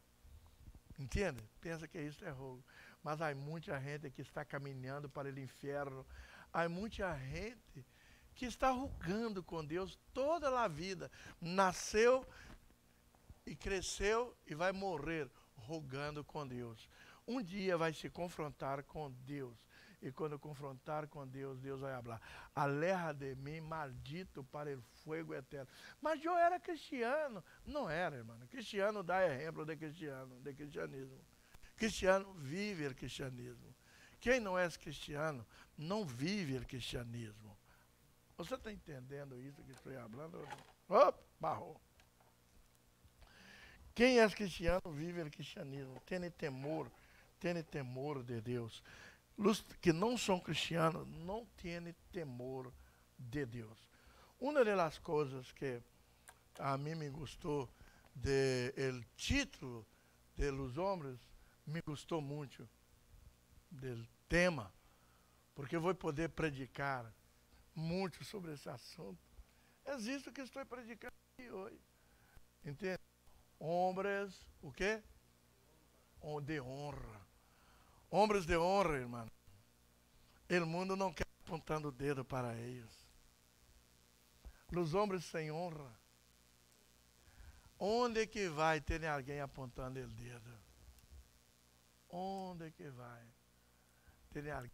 Entende? Pensa que isso é jogo. Mas há muita gente que está caminhando para o inferno. Há muita gente que está rogando com Deus toda a vida. Nasceu e cresceu e vai morrer rogando com Deus. Um dia vai se confrontar com Deus. E quando confrontar com Deus, Deus vai falar, aleja de mim, maldito para o fogo eterno. Mas eu era cristiano. Não era, irmão. Cristiano dá exemplo de cristianismo. Cristiano vive o cristianismo. Quem não é cristiano, não vive o cristianismo. Você está entendendo isso que estou falando? Opa, barrou. Quem é cristiano, vive o cristianismo. Tem temor de Deus. Os que não são cristianos não têm temor de Deus. Uma das coisas que a mim me gostou do título de Los Hombres, me gostou muito do tema, porque vou poder predicar muito sobre esse assunto. É isso que estou predicando aqui hoje. Entende? Hombres, o quê? De honra. Homens de honra, irmão. O mundo não quer apontando o dedo para eles. Os homens sem honra. Onde que vai ter alguém apontando o dedo? Onde que vai ter alguém?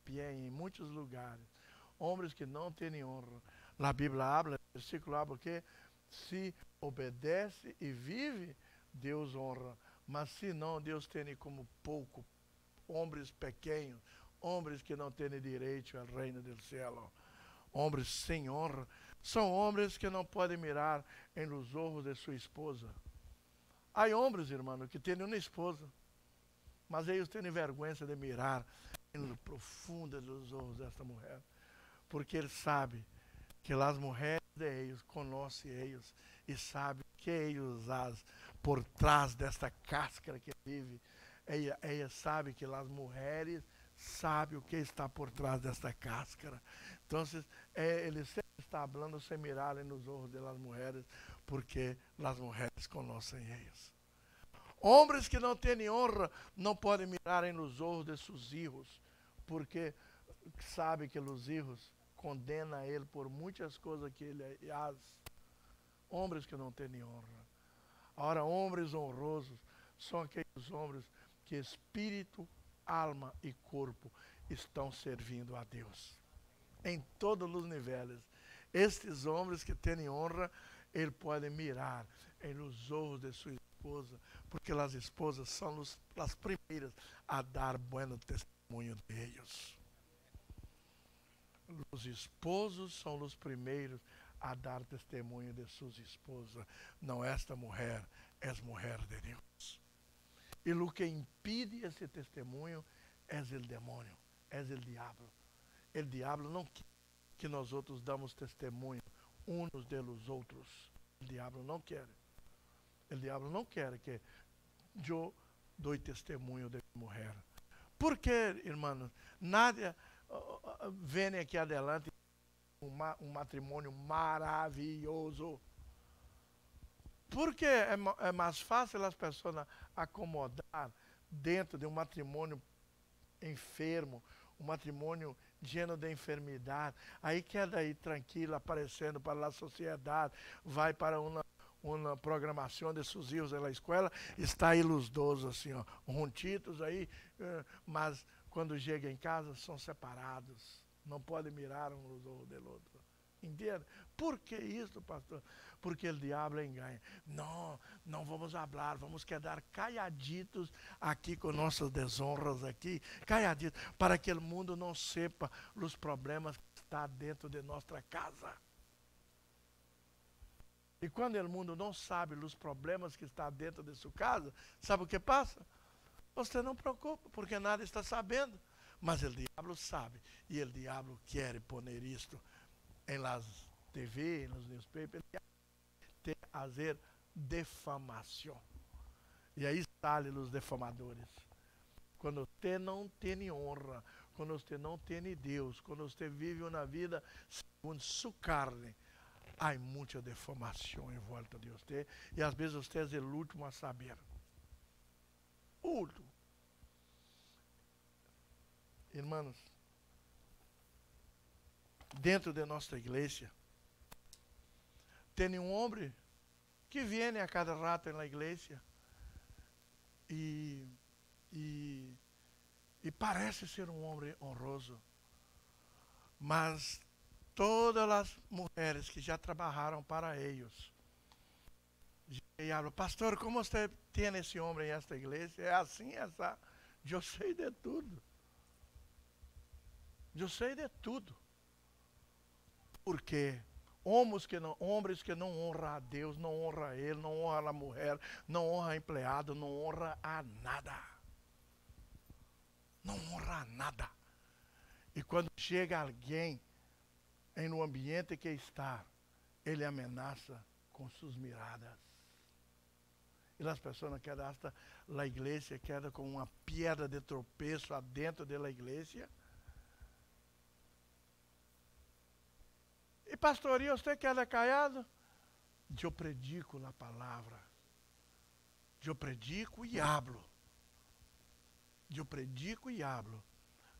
Em muitos lugares. Homens que não têm honra. A Bíblia habla, o versículo habla que se obedece e vive, Deus honra, mas se não, Deus tem como pouco, homens pequenos, homens que não têm direito ao reino do céu, homens sem honra, são homens que não podem mirar em los olhos de sua esposa. Há homens, irmão, que têm uma esposa, mas eles têm vergonha de mirar no profundo dos olhos desta mulher, porque ele sabe que as mulheres de eles conhecem eles e sabem que eles fazem por trás desta cáscara que vive. Ela sabe que as mulheres sabem o que está por trás desta cáscara. Então, ele sempre está falando sem mirar nos olhos das mulheres, porque as mulheres conhecem eles. Homens que não têm honra não podem mirar nos olhos de seus filhos, porque sabe que os filhos condenam ele por muitas coisas que ele faz. Homens que não têm honra. Ora, homens honrosos são aqueles homens que espírito, alma e corpo estão servindo a Deus. Em todos os níveis. Estes homens que têm honra, ele pode mirar nos olhos de sua esposa, porque as esposas são as primeiras a dar bom testemunho de eles. Os esposos são os primeiros a dar testemunho de suas esposas. Não, esta mulher é mulher de Deus. E o que impede esse testemunho é o demônio, é o diabo. O diabo não quer que nós outros damos testemunho uns dos outros. O diabo não quer. O diabo não quer que eu dou testemunho de mulher. Por que, irmãos? Nada vem aqui adelante um matrimônio maravilhoso. Porque é mais fácil as pessoas acomodar dentro de um matrimônio enfermo, um matrimônio lleno de enfermidade. Aí queda aí tranquila, aparecendo para a sociedade, vai para uma programação de seus filhos na escola, está aí os dois assim, ó, juntitos aí, mas quando chega em casa são separados. Não pode mirar um nos olhos do outro. Entende? Por que isso, pastor? Porque o diabo engana. Não, não vamos falar, vamos quedar calladitos aqui com nossas desonras aqui, calladitos, para que o mundo não sepa os problemas que estão dentro de nossa casa. E quando o mundo não sabe os problemas que estão dentro de sua casa, sabe o que passa? Você não preocupa, porque nada está sabendo. Mas o diabo sabe, e o diabo quer pôr isto em las TV, nos newspapers, tem a fazer defamação. E aí saem os defamadores. Quando você não tem honra, quando você não tem Deus, quando você vive uma vida segundo sua carne, há muita defamação em volta de você, e às vezes você é o último a saber. O último. Irmãos, dentro de nossa igreja, tem um homem que vem a cada rato na igreja e parece ser um homem honroso, mas todas as mulheres que já trabalharam para eles, e falam, pastor, como você tem esse homem em esta igreja? É assim, essa. Eu sei de tudo. Eu sei de tudo. Porque homens que não honram a Deus, não honram a ele, não honram a mulher, não honram a empregado, não honram a nada. Não honra a nada. E quando chega alguém em um ambiente que está, ele ameaça com suas miradas. E as pessoas quedam hasta a igreja, quedam com uma pedra de tropeço adentro da igreja. E pastor, e você queda callado? Eu predico a palavra. Eu predico e hablo. Eu predico e hablo,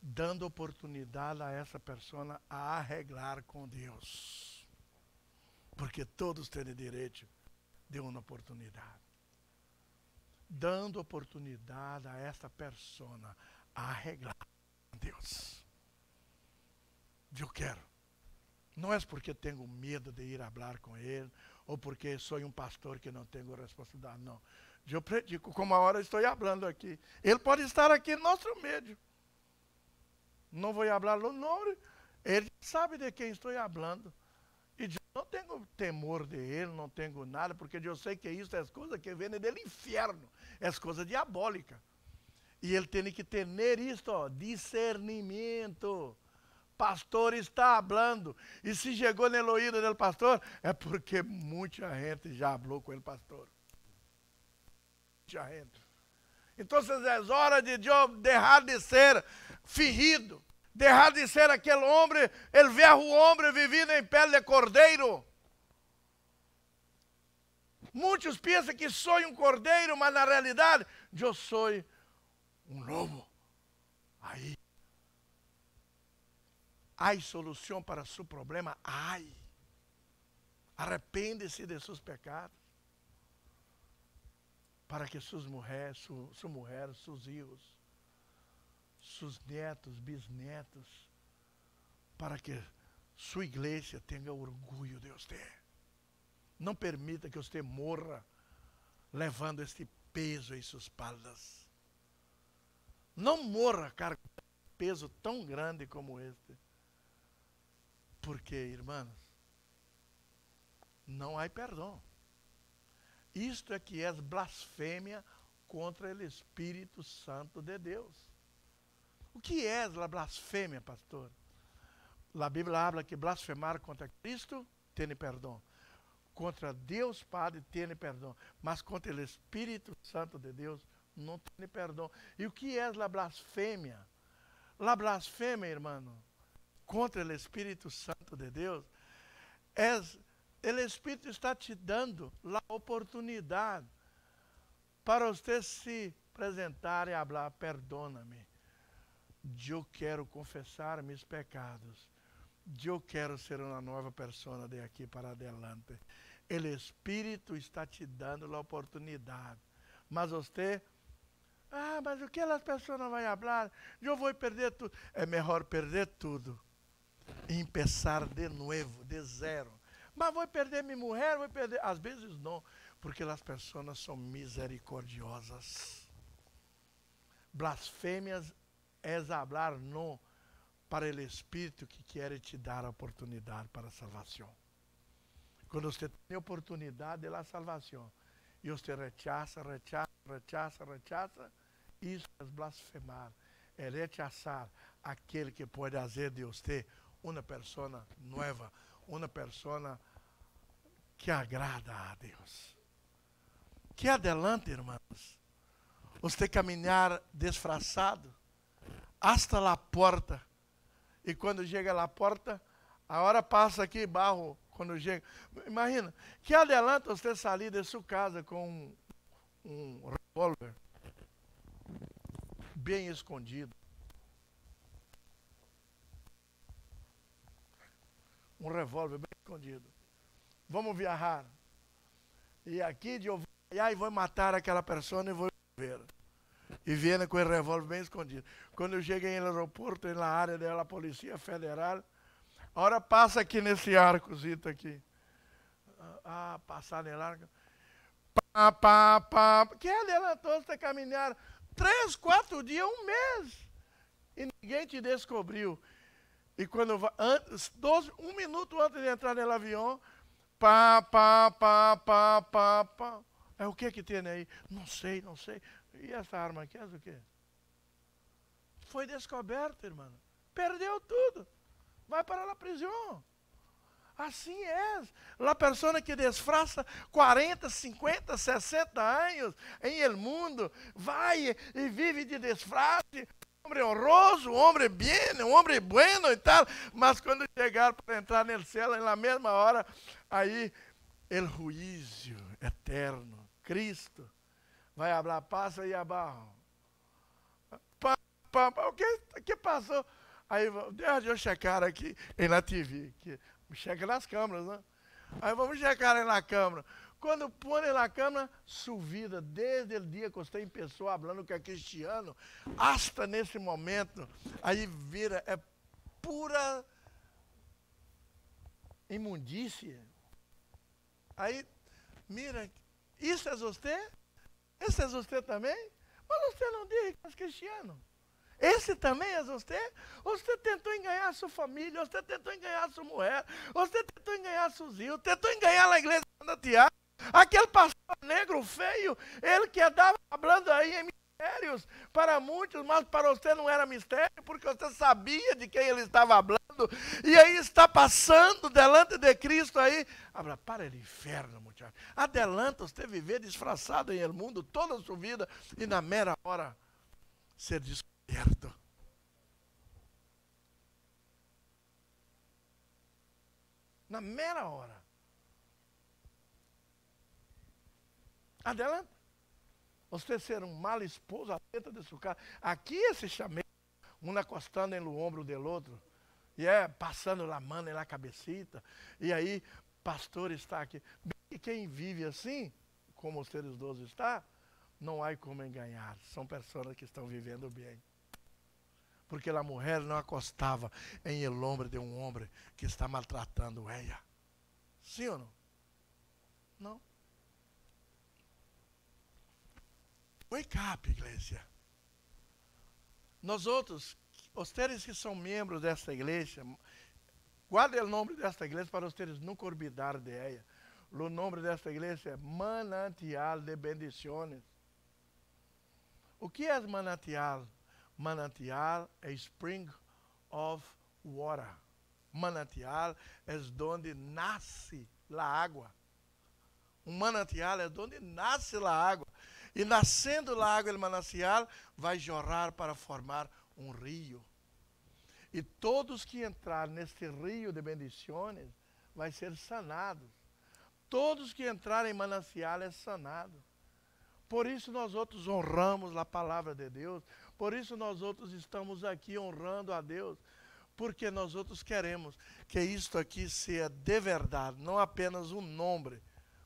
dando oportunidade a essa pessoa a arreglar com Deus. Porque todos têm direito de uma oportunidade. Dando oportunidade a essa pessoa a arreglar com Deus. Eu quero. Não é porque tenho medo de ir falar com ele, ou porque sou um pastor que não tenho responsabilidade, não. Eu predico como a hora estou falando aqui. Ele pode estar aqui no nosso meio. Não vou falar o nome, ele sabe de quem estou falando. E eu não tenho temor de ele, não tenho nada, porque eu sei que isso é as coisas que vêm do inferno, é as coisas diabólicas. E ele tem que ter isto, ó, discernimento. Pastor está falando. E se chegou no ouído do pastor, é porque muita gente já falou com ele, pastor. Muita gente. Então, é hora de eu deixar de ser fingido. Deixar de ser aquele homem, el velho homem vivido em pele de cordeiro. Muitos pensam que sou um cordeiro, mas na realidade, eu sou um lobo. Aí. Há solução para seu problema? Há. Arrepende-se de seus pecados. Para que suas mulheres, sua mulher, seus filhos, seus netos, bisnetos, para que sua igreja tenha orgulho de você. Não permita que você morra levando este peso em suas espaldas. Não morra carregando um peso tão grande como este. Porque, irmãos, não há perdão. Isto é que é blasfêmia contra o Espírito Santo de Deus. O que é a blasfêmia, pastor? A Bíblia habla que blasfemar contra Cristo tem perdão. Contra Deus Padre tem perdão. Mas contra o Espírito Santo de Deus não tem perdão. E o que é a blasfêmia? A blasfêmia, irmão, contra o Espírito Santo de Deus, o Espírito está te dando a oportunidade para você se apresentar e falar, perdona-me, eu quero confessar meus pecados, eu quero ser uma nova pessoa de aqui para adelante. O Espírito está te dando a oportunidade, mas você, mas o que as pessoas vão falar? Eu vou perder tudo. É melhor perder tudo e começar de novo, de zero. Mas vou perder minha mulher, vou perder. Às vezes não, porque as pessoas são misericordiosas. Blasfêmias é falar não para o Espírito que quer te dar a oportunidade para a salvação. Quando você tem a oportunidade da salvação e você rechaça, isso é blasfemar. É rechazar aquele que pode fazer de você uma pessoa nova, uma pessoa que agrada a Deus. Que adelante, irmãos, você caminhar disfarçado hasta a porta. E quando chega à porta, a hora passa aqui barro. Quando chega, imagina, que adelante você sair de sua casa com um revólver bem escondido. Um revólver bem escondido. Vamos viajar. E aqui de e vou matar aquela pessoa e vou ver. E vindo com o revólver bem escondido. Quando eu cheguei no aeroporto, na área da Polícia Federal, a hora passa aqui nesse arcozito aqui. Passar nele arco. Que adelantou você caminhar 3, 4 dias, 1 mês. E ninguém te descobriu. E quando antes, 1 minuto antes de entrar no avião, É o que tem aí? Não sei. E essa arma aqui é o quê? Foi descoberta, irmão. Perdeu tudo. Vai para a prisão. Assim é. A pessoa que disfarça 40, 50, 60 anos em el mundo, vai e vive de disfarce. Homem honroso, homem bem, homem bueno e tal. Mas quando chegar para entrar no céu, na mesma hora, aí, o juízo eterno, Cristo, vai falar, passa aí abaixo. O que passou? Aí, deixa eu checar aqui na TV, que checa nas câmeras, né? Aí vamos checar aí na câmera. Quando põe na câmera, sua vida, desde o dia que você começou falando que é cristiano, hasta nesse momento, aí vira, é pura imundícia. Aí, mira, isso é você? Esse é você também? Mas você não diz que é cristiano. Esse também é você? Você tentou enganar sua família, você tentou enganar sua mulher, você tentou enganar seus filhos, tentou enganar a igreja de Tiago. Aquele pastor negro feio, ele que andava falando aí em mistérios para muitos, mas para você não era mistério, porque você sabia de quem ele estava falando, e aí está passando delante de Cristo aí. Abra, para o inferno, muchacho. Adelanta você viver disfarçado em el mundo toda a sua vida, e na mera hora ser descoberto. Na mera hora. Adelante. Você ser um mal esposo dentro de sua casa. Aqui esse chamego, um acostando no ombro do outro, e passando a mão na cabecita, e aí, pastor está aqui. E quem vive assim, como os seres dois está, não há como enganar. São pessoas que estão vivendo bem. Porque a mulher não acostava em el ombro de um homem que está maltratando ela. Sim ou não? Não. Wake up, igreja. Nós outros, vocês que são membros desta igreja, guardem o nome desta igreja para vocês nunca olvidar de ela. O nome desta igreja é Manantial de Bendiciones. O que é manantial? Manantial é spring of water. Manantial é onde nasce a água. Um manantial é onde nasce a água. E nascendo a água do manancial, vai jorrar para formar um rio. E todos que entrarem neste rio de bendições, vai ser sanados. Todos que entrarem em manancial é sanado. Por isso nós outros honramos a palavra de Deus. Por isso nós outros estamos aqui honrando a Deus. Porque nós outros queremos que isto aqui seja de verdade, não apenas um nome,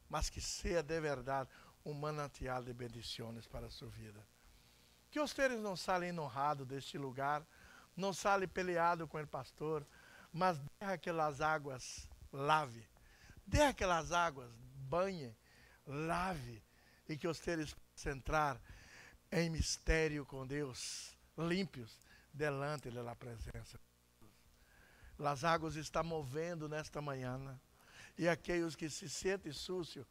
mas que seja de verdade um manancial de bendições para a sua vida. Que vocês não saiam enojados deste lugar, não saiam peleados com o pastor, mas deixa aquelas águas, lave. Deixa aquelas águas, banhe, lave, e que vocês possam entrar em mistério com Deus, límpios, delante da presença. As águas estão movendo nesta manhã, e aqueles que se sentem sucios,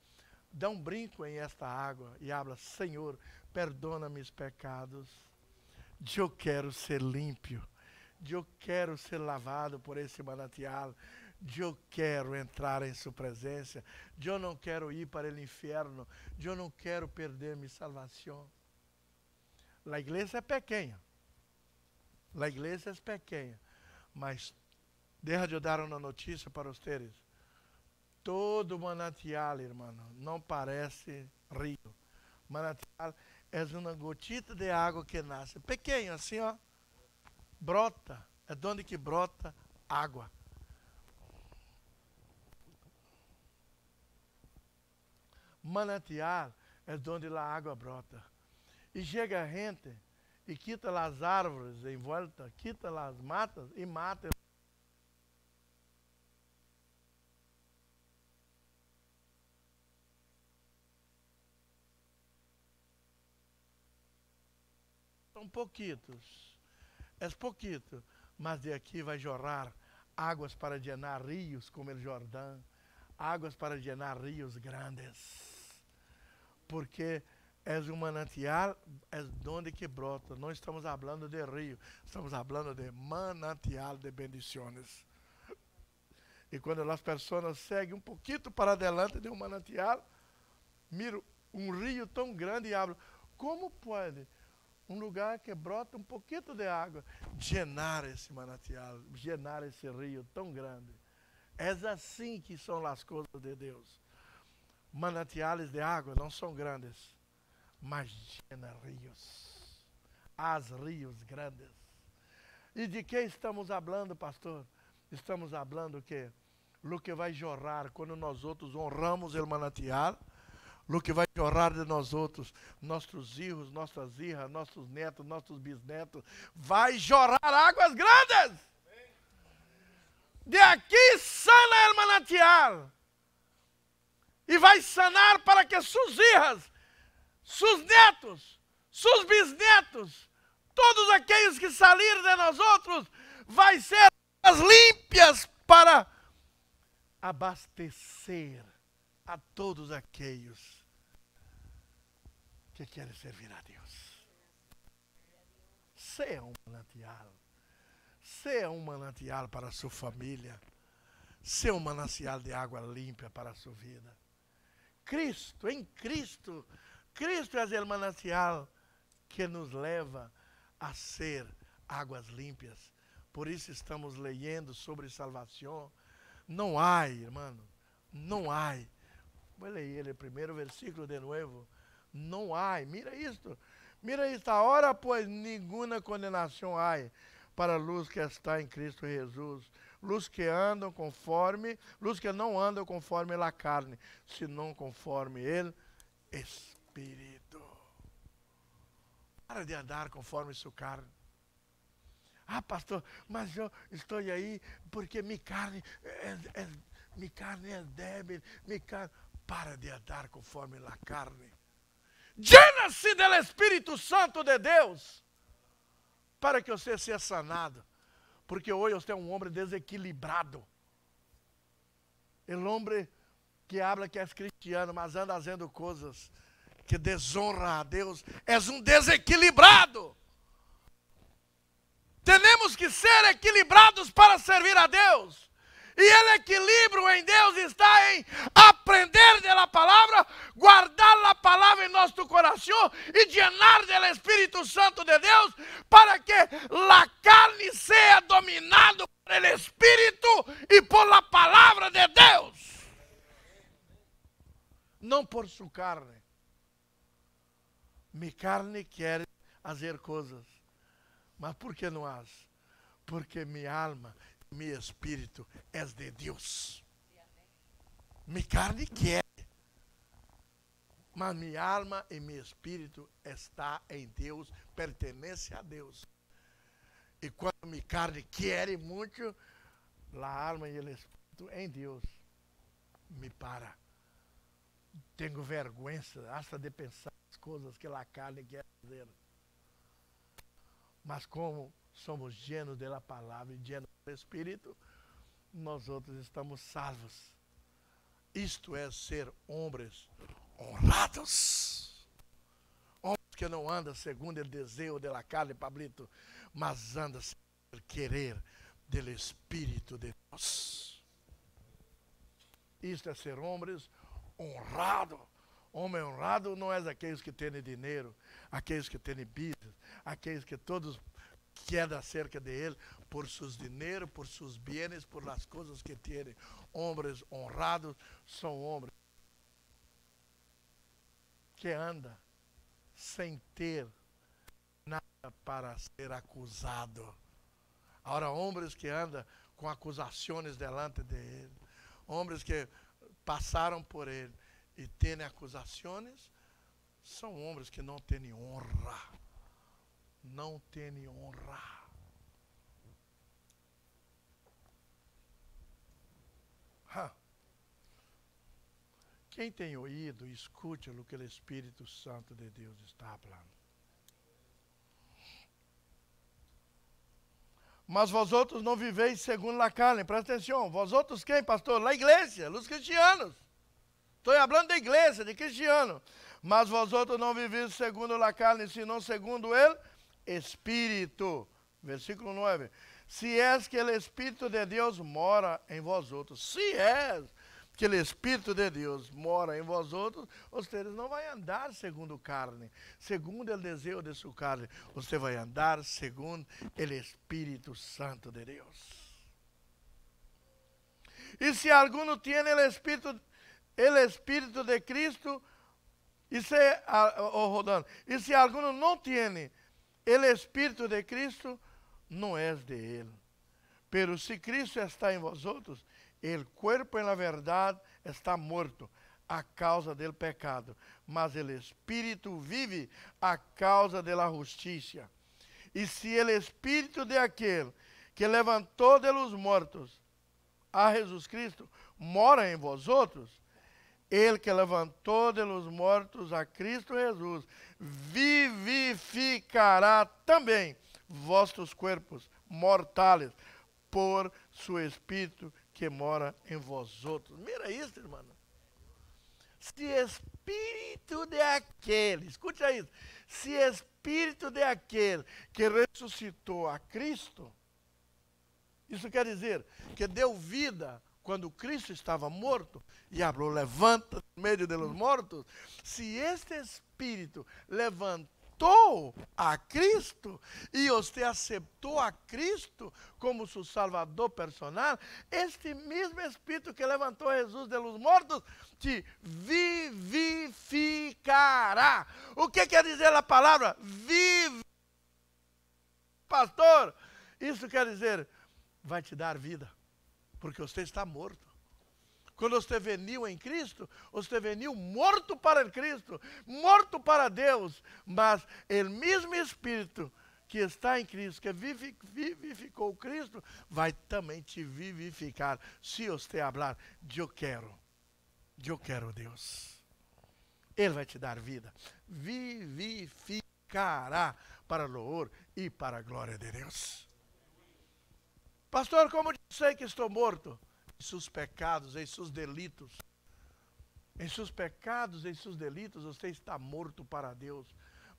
dão um brinco em esta água e habla: Senhor, perdona meus pecados. Eu quero ser limpo. Eu quero ser lavado por esse manancial. Eu quero entrar em sua presença. Eu não quero ir para o inferno. Eu não quero perder minha salvação. A igreja é pequena. A igreja é pequena. Mas deixa eu dar uma notícia para vocês. Todo manancial, irmão, não parece rio. Manancial é uma gotita de água que nasce. Pequeno, assim, ó. Brota. É de onde que brota água. Manancial é de onde a água brota. E chega a gente e quita as árvores em volta, quita as matas e mata. São pouquitos, é pouquito, mas de aqui vai jorrar águas para llenar rios como o Jordão, águas para llenar rios grandes, porque é um manancial, é onde que brota. Não estamos falando de rio, estamos falando de manancial de bendições. E quando as pessoas seguem um pouquinho para adelante de um manancial, miram um rio tão grande e abram. Como pode um lugar que brota um pouquinho de água llenar esse manancial, llenar esse rio tão grande? É assim que são as coisas de Deus. Mananciais de água não são grandes, mas llena rios. As rios grandes. E de que estamos falando, pastor? Estamos falando o quê? Lo que vai jorrar quando nós outros honramos o manancial, lo que vai jorrar de nós outros, nossos filhos, nossas filhas, nossos netos, nossos bisnetos, vai jorrar águas grandes. De aqui sana o manancial. E vai sanar para que suas filhas, seus netos, seus bisnetos, todos aqueles que saírem de nós outros, vai ser as límpias para abastecer a todos aqueles que querem servir a Deus. Seja um manancial. Seja um manancial para a sua família. Seja um manancial de água limpa para a sua vida. Cristo, em Cristo, Cristo é o manancial que nos leva a ser águas limpas. Por isso estamos lendo sobre salvação. Não há, irmão, não há. Vou ler o primeiro versículo de novo. Não há, mira isto. Mira isto, ahora pois nenhuma condenação há para a luz que está em Cristo Jesus. Luz que andam conforme, luz que não andam conforme a carne, senão conforme ele Espírito. Para de andar conforme sua carne. Ah, pastor, mas eu estou aí porque minha carne é débil. Para de andar conforme a carne. Llena-se do Espírito Santo de Deus para que você seja sanado. Porque hoje você é um homem desequilibrado. O homem que habla que é cristiano, mas anda fazendo coisas que desonra a Deus, é um desequilibrado. Temos que ser equilibrados para servir a Deus. E o equilíbrio em Deus está em aprender da palavra, guardar a palavra em nosso coração e llenar do Espírito Santo de Deus para que a carne seja dominada pelo Espírito e por a palavra de Deus. Não por sua carne. Minha carne quer fazer coisas. Mas por que não faz? Porque minha alma, meu espírito é de Deus. Minha carne quer, mas minha alma e meu espírito está em Deus, pertence a Deus. E quando minha carne quer muito, a alma e o espírito em Deus me para. Tenho vergonha hasta de pensar as coisas que a carne quer fazer. Mas como somos llenos da palavra e llenos do Espírito, nós outros estamos salvos. Isto é ser homens honrados. Homens que não andam segundo o desejo da carne, Pablito, mas andam segundo o querer do Espírito de Deus. Isto é ser homens honrados. Homem honrado não é aqueles que têm dinheiro, aqueles que têm business, aqueles que todos querem acerca de ele por seus dinheiro, por seus bens, por as coisas que têm. Homens honrados são homens que andam sem ter nada para ser acusado. Agora, homens que andam com acusações delante de ele, homens que passaram por ele e têm acusações, são homens que não têm honra. Não têm honra. Quem tem ouído, escute o que o Espírito Santo de Deus está falando. Mas vós outros não viveis segundo a carne. Presta atenção. Vós outros quem, pastor? A igreja, os cristianos. Estou falando da igreja, de cristiano. Mas vós outros não viveis segundo a carne, senão segundo o Espírito. Versículo 9. Se és que o Espírito de Deus mora em vós outros. Se és que o Espírito de Deus mora em vós outros, vocês não vão andar segundo carne, segundo o desejo de sua carne. Você vai andar segundo o Espírito Santo de Deus. E se alguno tem o Espírito de Cristo, e se alguno não tem o Espírito de Cristo, não é de ele. Pero se Cristo está em vós outros, o corpo, na verdade, está morto a causa do pecado, mas o Espírito vive a causa da justiça. E se o Espírito de aquele que levantou de los mortos a Jesus Cristo mora em vós outros, ele que levantou de los mortos a Cristo Jesus vivificará também vossos corpos mortais por seu Espírito que mora em vós outros. Mira isso, irmão. Se Espírito de aquele, escute isso, se Espírito de aquele que ressuscitou a Cristo, isso quer dizer que deu vida quando Cristo estava morto e falou, levanta no meio dos mortos. Se este Espírito levantou a Cristo e você aceitou a Cristo como seu Salvador personal, este mesmo Espírito que levantou Jesus de los mortos te vivificará. O que quer dizer a palavra vive? Pastor, isso quer dizer vai te dar vida, porque você está morto. Quando você veio em Cristo, você veio morto para Cristo, morto para Deus, mas o mesmo Espírito que está em Cristo, que vivificou Cristo, vai também te vivificar. Se você falar, eu quero Deus. Ele vai te dar vida. Vivificará para o louvor e para a glória de Deus. Pastor, como eu sei que estou morto? Em seus pecados, em seus delitos. Em seus pecados, em seus delitos, você está morto para Deus.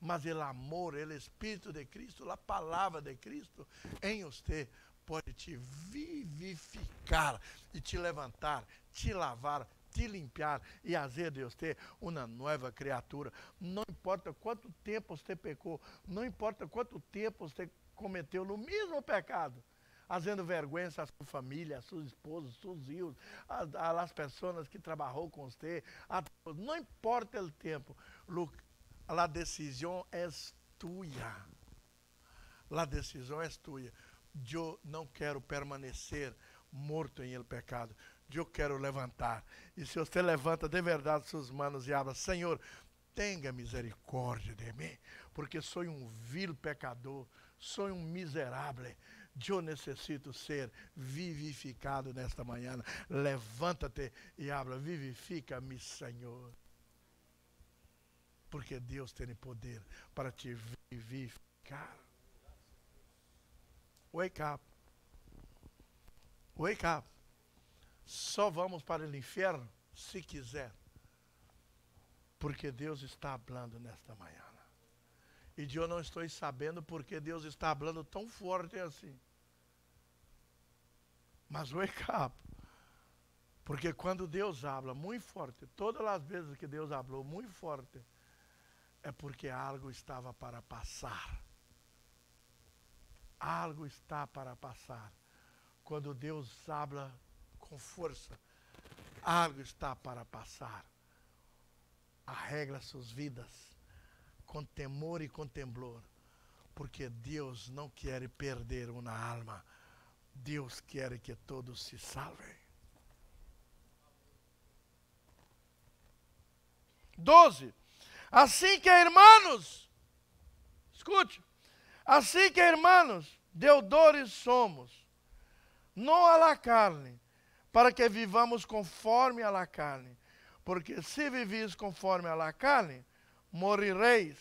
Mas o amor, o Espírito de Cristo, a palavra de Cristo em você pode te vivificar e te levantar, te lavar, te limpar e fazer de você uma nova criatura. Não importa quanto tempo você pecou, não importa quanto tempo você cometeu no mesmo pecado, fazendo vergonha à sua família, a sua esposa, seus filhos, as pessoas que trabalhou com você, não importa o tempo, a decisão é tua. A decisão é tua. Eu não quero permanecer morto em el pecado. Eu quero levantar. E se você levanta de verdade suas mãos e habla, Senhor, tenha misericórdia de mim, porque sou um vil pecador, sou um miserável. Eu necessito ser vivificado nesta manhã. Levanta-te e habla, vivifica-me, Senhor. Porque Deus tem poder para te vivificar. Wake up. Wake up. Só vamos para o inferno se quiser. Porque Deus está falando nesta manhã. E eu não estou sabendo porque Deus está falando tão forte assim. Mas wake up. Porque quando Deus habla muito forte, todas as vezes que Deus falou muito forte, é porque algo estava para passar. Algo está para passar. Quando Deus habla com força, algo está para passar. Arregla suas vidas com temor e com temblor, porque Deus não quer perder uma alma. Deus quer que todos se salvem. 12. Assim que, irmãos, escute, assim que, irmãos, deudores somos, não à la carne, para que vivamos conforme a la carne. Porque se vivis conforme a la carne, morireis.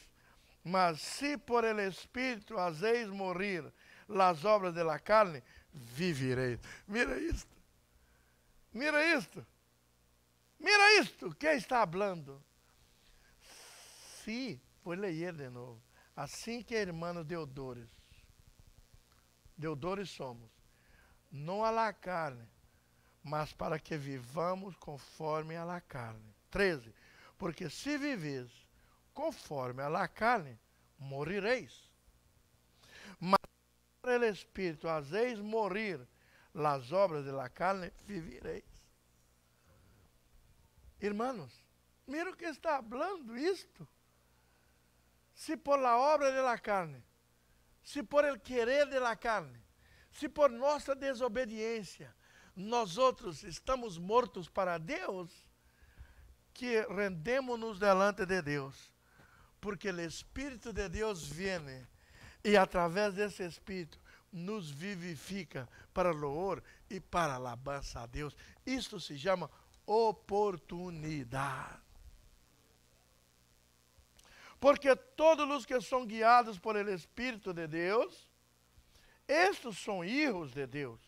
Mas se por el Espírito hazeis morir las obras de la carne, vivireis. Mira isto. Mira isto. Mira isto. Quem está falando? Sim, vou ler de novo. Assim que, irmãos deudores somos, não a la carne, mas para que vivamos conforme a la carne. 13. Porque se vives conforme a la carne, morireis. Mas por el Espírito hazeis morir las obras de la carne, vivireis. Irmãos, mira o que está falando isto. Se por la obra de la carne, se por el querer de la carne, se por nossa desobediência, nós outros estamos mortos para Deus, que rendemos-nos delante de Deus, porque o Espírito de Deus vem e através desse Espírito nos vivifica para louvor e para alabança a Deus. Isto se chama oportunidade. Porque todos os que são guiados por el Espírito de Deus, estes são filhos de Deus.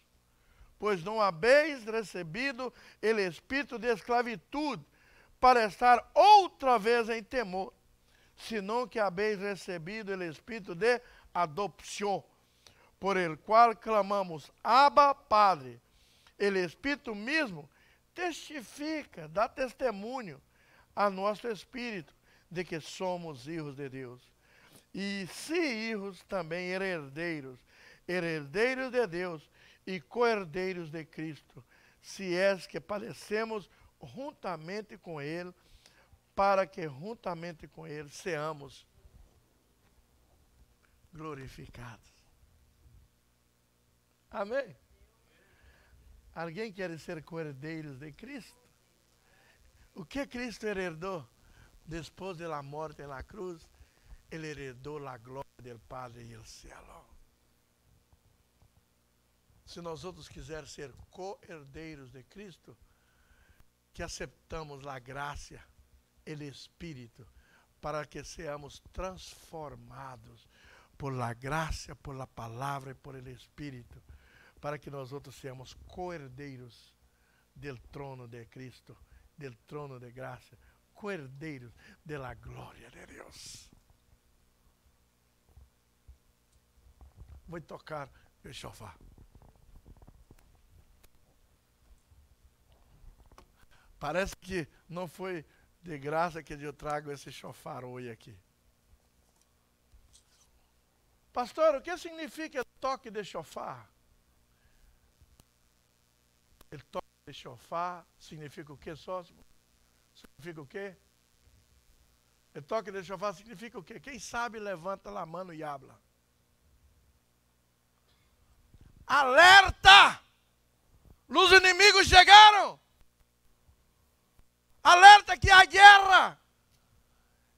Pois não habéis recebido o espírito de esclavitud para estar outra vez em temor, senão que habéis recebido o espírito de adopção, por el qual clamamos, Abba, Padre. O Espírito mesmo testifica, dá testemunho a nosso espírito de que somos filhos de Deus. E se filhos, também herdeiros, herdeiros de Deus e co-herdeiros de Cristo, se és que padecemos juntamente com Ele, para que juntamente com Ele seamos glorificados. Amém? Alguém quer ser co-herdeiros de Cristo? O que Cristo herdou? Depois da morte na cruz, Ele herdou a glória do Padre e o céu. Se nós outros quisermos ser co-herdeiros de Cristo, que aceitamos a graça e o Espírito, para que seamos transformados por la graça, por la palavra e por el Espírito, para que nós outros seamos co-herdeiros del trono de Cristo, del trono de graça, co-herdeiros de la glória de Deus. Vou tocar o shofar. Parece que não foi de graça que eu trago esse shofar hoje aqui. Pastor, o que significa toque de shofar? O toque de shofar significa o quê, sócio? Significa o quê? O toque de shofar significa o quê? Quem sabe levanta a mão e habla. Alerta! Os inimigos chegaram! Alerta que há guerra!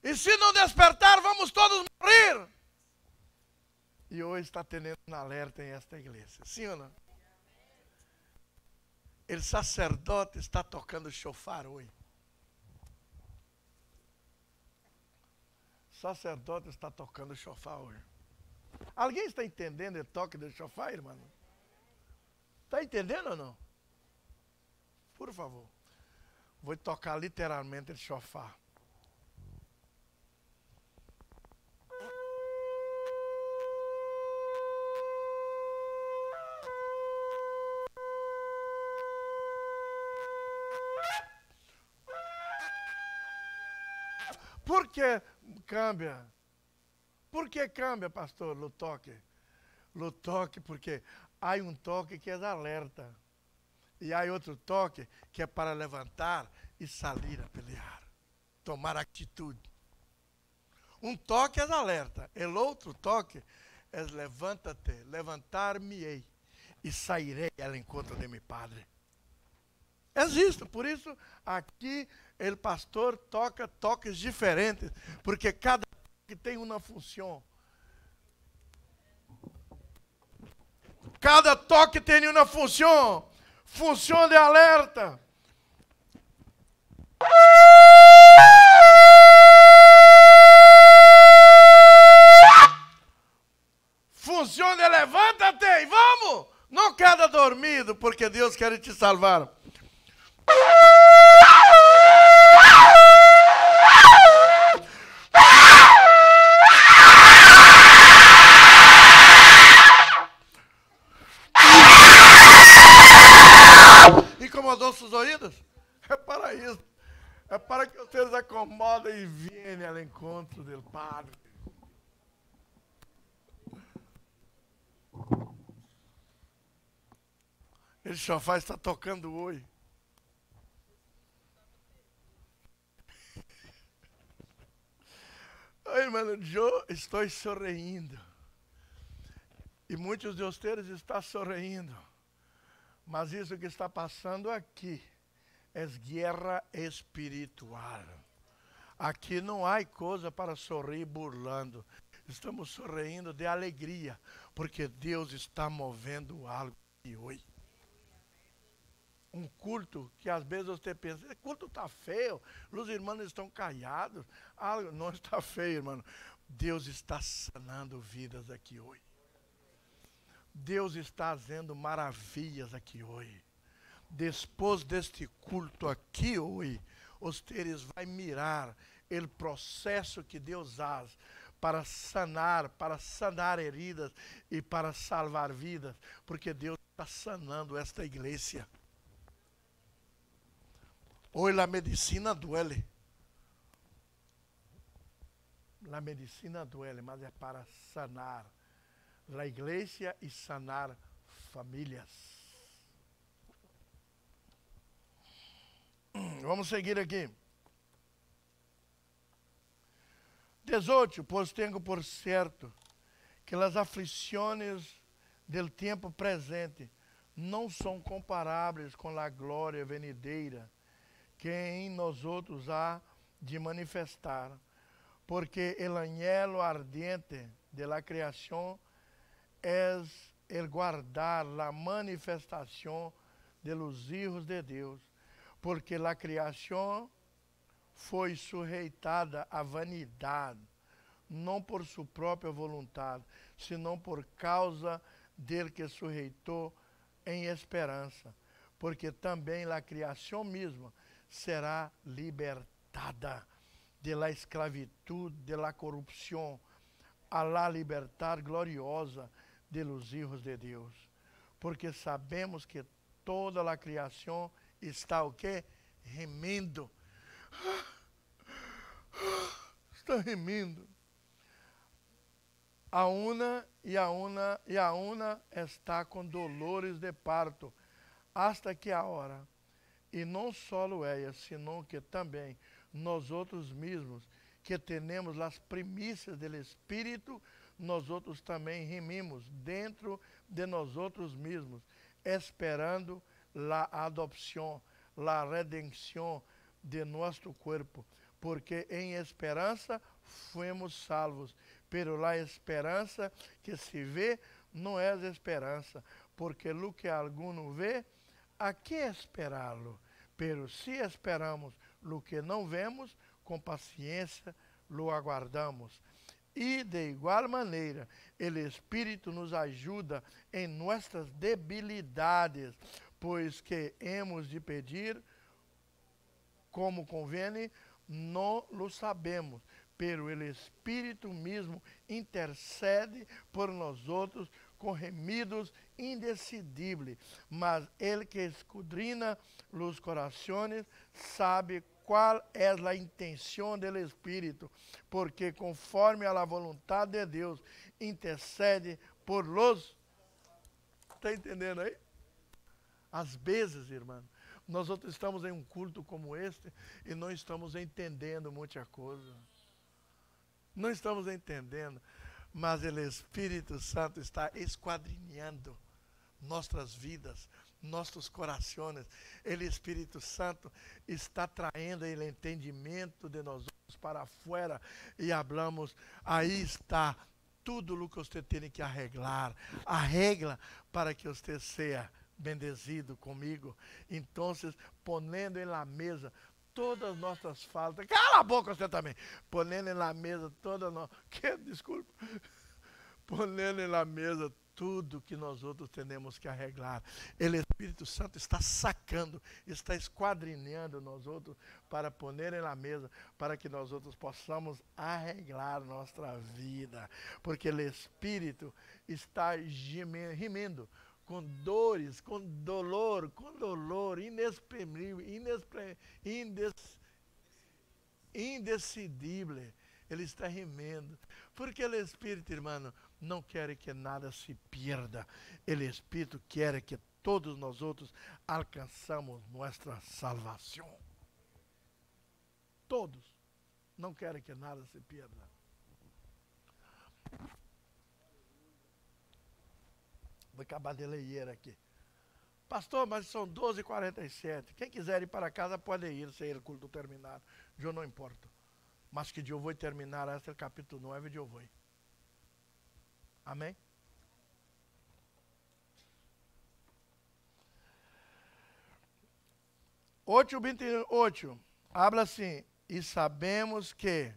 E se não despertar, vamos todos morrer! E hoje está tendo um alerta em esta igreja. Sim ou não? O sacerdote está tocando chofar hoje. O sacerdote está tocando chofar hoje. Alguém está entendendo o toque do chofar, irmão? Está entendendo ou não? Por favor. Vou tocar literalmente o chofar. Por que cambia? Por que cambia, pastor, o toque? O toque porque há um toque que é de alerta. E há outro toque que é para levantar e sair a pelear. Tomar atitude. Um toque é de alerta. O outro toque é levanta-te, levantar-me-ei e sairei ao encontro de meu Padre. Existe, por isso aqui o pastor toca toques diferentes, porque cada toque tem uma função. Cada toque tem uma função. Função de alerta. Função de levanta-te e vamos. Não queda dormido, porque Deus quer te salvar. Incomodou seus ouvidos? É para isso. É para que vocês acomodem e venham ao encontro do Padre. Ele chofar está tocando hoje. Oi, irmão, eu estou sorrindo. E muitos de vocês estão sorrindo. Mas isso que está passando aqui é guerra espiritual. Aqui não há coisa para sorrir burlando. Estamos sorrindo de alegria, porque Deus está movendo algo aqui hoje. Um culto que às vezes você pensa, o culto está feio, os irmãos estão callados. Algo não está feio, irmão. Deus está sanando vidas aqui hoje. Deus está fazendo maravilhas aqui hoje. Depois deste culto aqui hoje, vocês vão mirar o processo que Deus faz para sanar heridas e para salvar vidas, porque Deus está sanando esta igreja. Hoje a medicina duele. A medicina duele, mas é para sanar a igreja e sanar famílias. Vamos seguir aqui. 18. Pois tenho por certo que as aflições do tempo presente não são comparáveis com a glória venidera que em nós outros há de manifestar, porque el anhelo ardiente de la criação es el guardar la manifestación de los hijos de Deus, porque la criação foi sujeitada à vanidade, não por sua própria vontade, senão por causa del que sujeitou em esperança, porque também a criação mesma será libertada de la esclavitud, de la corrupção, a la libertad gloriosa de los hijos de Deus. Porque sabemos que toda a criação está o quê? Remindo. Está remindo. A una está com dolores de parto, hasta que a hora. E não só ela, senão que também nós outros mesmos, que temos as primícias do Espírito, nós outros também remimos dentro de nós outros mesmos, esperando a adopção, a redenção de nosso corpo, porque em esperança fomos salvos, pero la esperança que se vê não é esperança, porque lo que alguno vê, a que esperá-lo? Pero se esperamos lo que não vemos, com paciência lo aguardamos. E de igual maneira, o Espírito nos ajuda em nossas debilidades, pois que hemos de pedir como convém, não lo sabemos, pero o Espírito mesmo intercede por nós outros com remidos indecidíveis. Mas ele que escudrina os corações sabe qual é a intenção do Espírito, porque conforme a vontade de Deus intercede por los. Está entendendo aí? Às vezes, irmão, nós outros estamos em um culto como este e não estamos entendendo muita coisa. Não estamos entendendo, mas o Espírito Santo está esquadrinhando nossas vidas, nossos corações. O Espírito Santo está traindo o entendimento de nós para fora e hablamos, aí está tudo o que você tem que arreglar. Arregla para que você seja bendecido comigo. Então, ponendo na mesa todas as nossas faltas. Cala a boca você também. Ponendo na mesa todas nós. Desculpa. Ponendo na mesa tudo que nós outros temos que arreglar. O Espírito Santo está sacando, está esquadrinhando nós outros para pôr na mesa, para que nós outros possamos arreglar nossa vida. Porque o Espírito está gemendo com dores, com dolor inexprimível, indecidível. Ele está remendo. Porque o Espírito, irmão, não quer que nada se pierda. O Espírito quer que todos nós outros alcançamos nossa salvação. Todos. Não querem que nada se pierda. Vou acabar de ler aqui. Pastor, mas são 12h47. Quem quiser ir para casa pode ir, se o culto terminar. Eu não importo. Mas que eu vou terminar este capítulo 9, eu vou. Amém? Oito 28. Habla assim: e sabemos que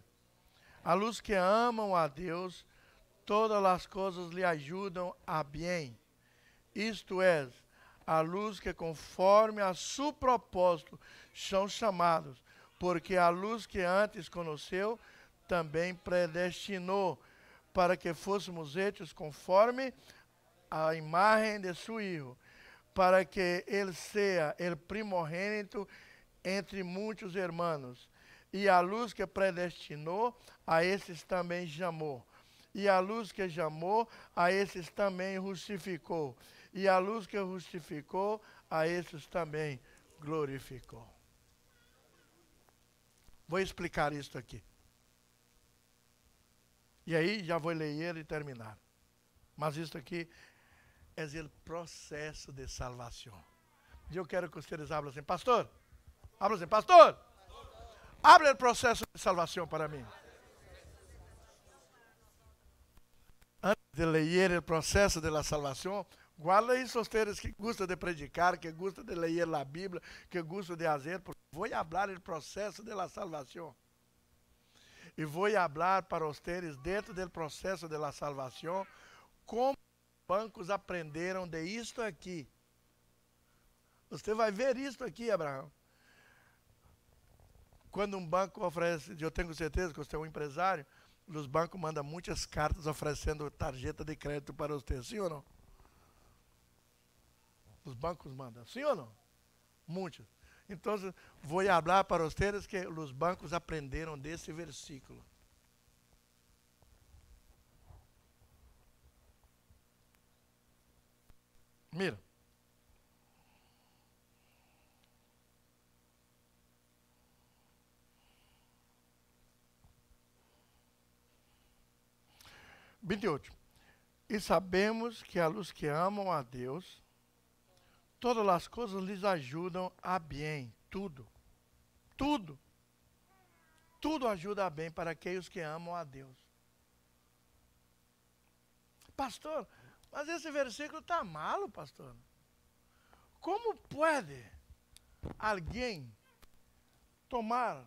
a luz que amam a Deus, todas as coisas lhe ajudam a bem. Isto é, a luz que conforme a seu propósito são chamados, porque a luz que antes conheceu, também predestinou, para que fôssemos hechos conforme a imagem de seu Filho, para que ele seja o primogênito entre muitos irmãos. E a luz que predestinou, a esses também chamou. E a luz que chamou, a esses também justificou. E a luz que justificou, a esses também glorificou. Vou explicar isso aqui. E aí já vou ler e terminar. Mas isso aqui é o processo de salvação. E eu quero que vocês ablem assim, pastor. Habla assim, pastor. Abre o processo de salvação para mim. Antes de ler o processo de salvação, guarda isso vocês que gostam de predicar, que gostam de ler a Bíblia, que gostam de fazer, porque vou falar o processo de salvação. E vou falar para vocês, dentro do processo de salvação, como os bancos aprenderam de isto aqui. Você vai ver isto aqui, Abraão. Quando um banco oferece, eu tenho certeza que você é um empresário, os bancos mandam muitas cartas oferecendo tarjeta de crédito para você, sim ou não? Os bancos mandam, sim ou não? Muitos. Então, vou falar para vocês que os bancos aprenderam desse versículo. Mira. E sabemos que a luz que amam a Deus, todas as coisas lhes ajudam a bem. Tudo. Tudo. Tudo ajuda a bem para aqueles que amam a Deus. Pastor, mas esse versículo está malo, pastor. Como pode alguém tomar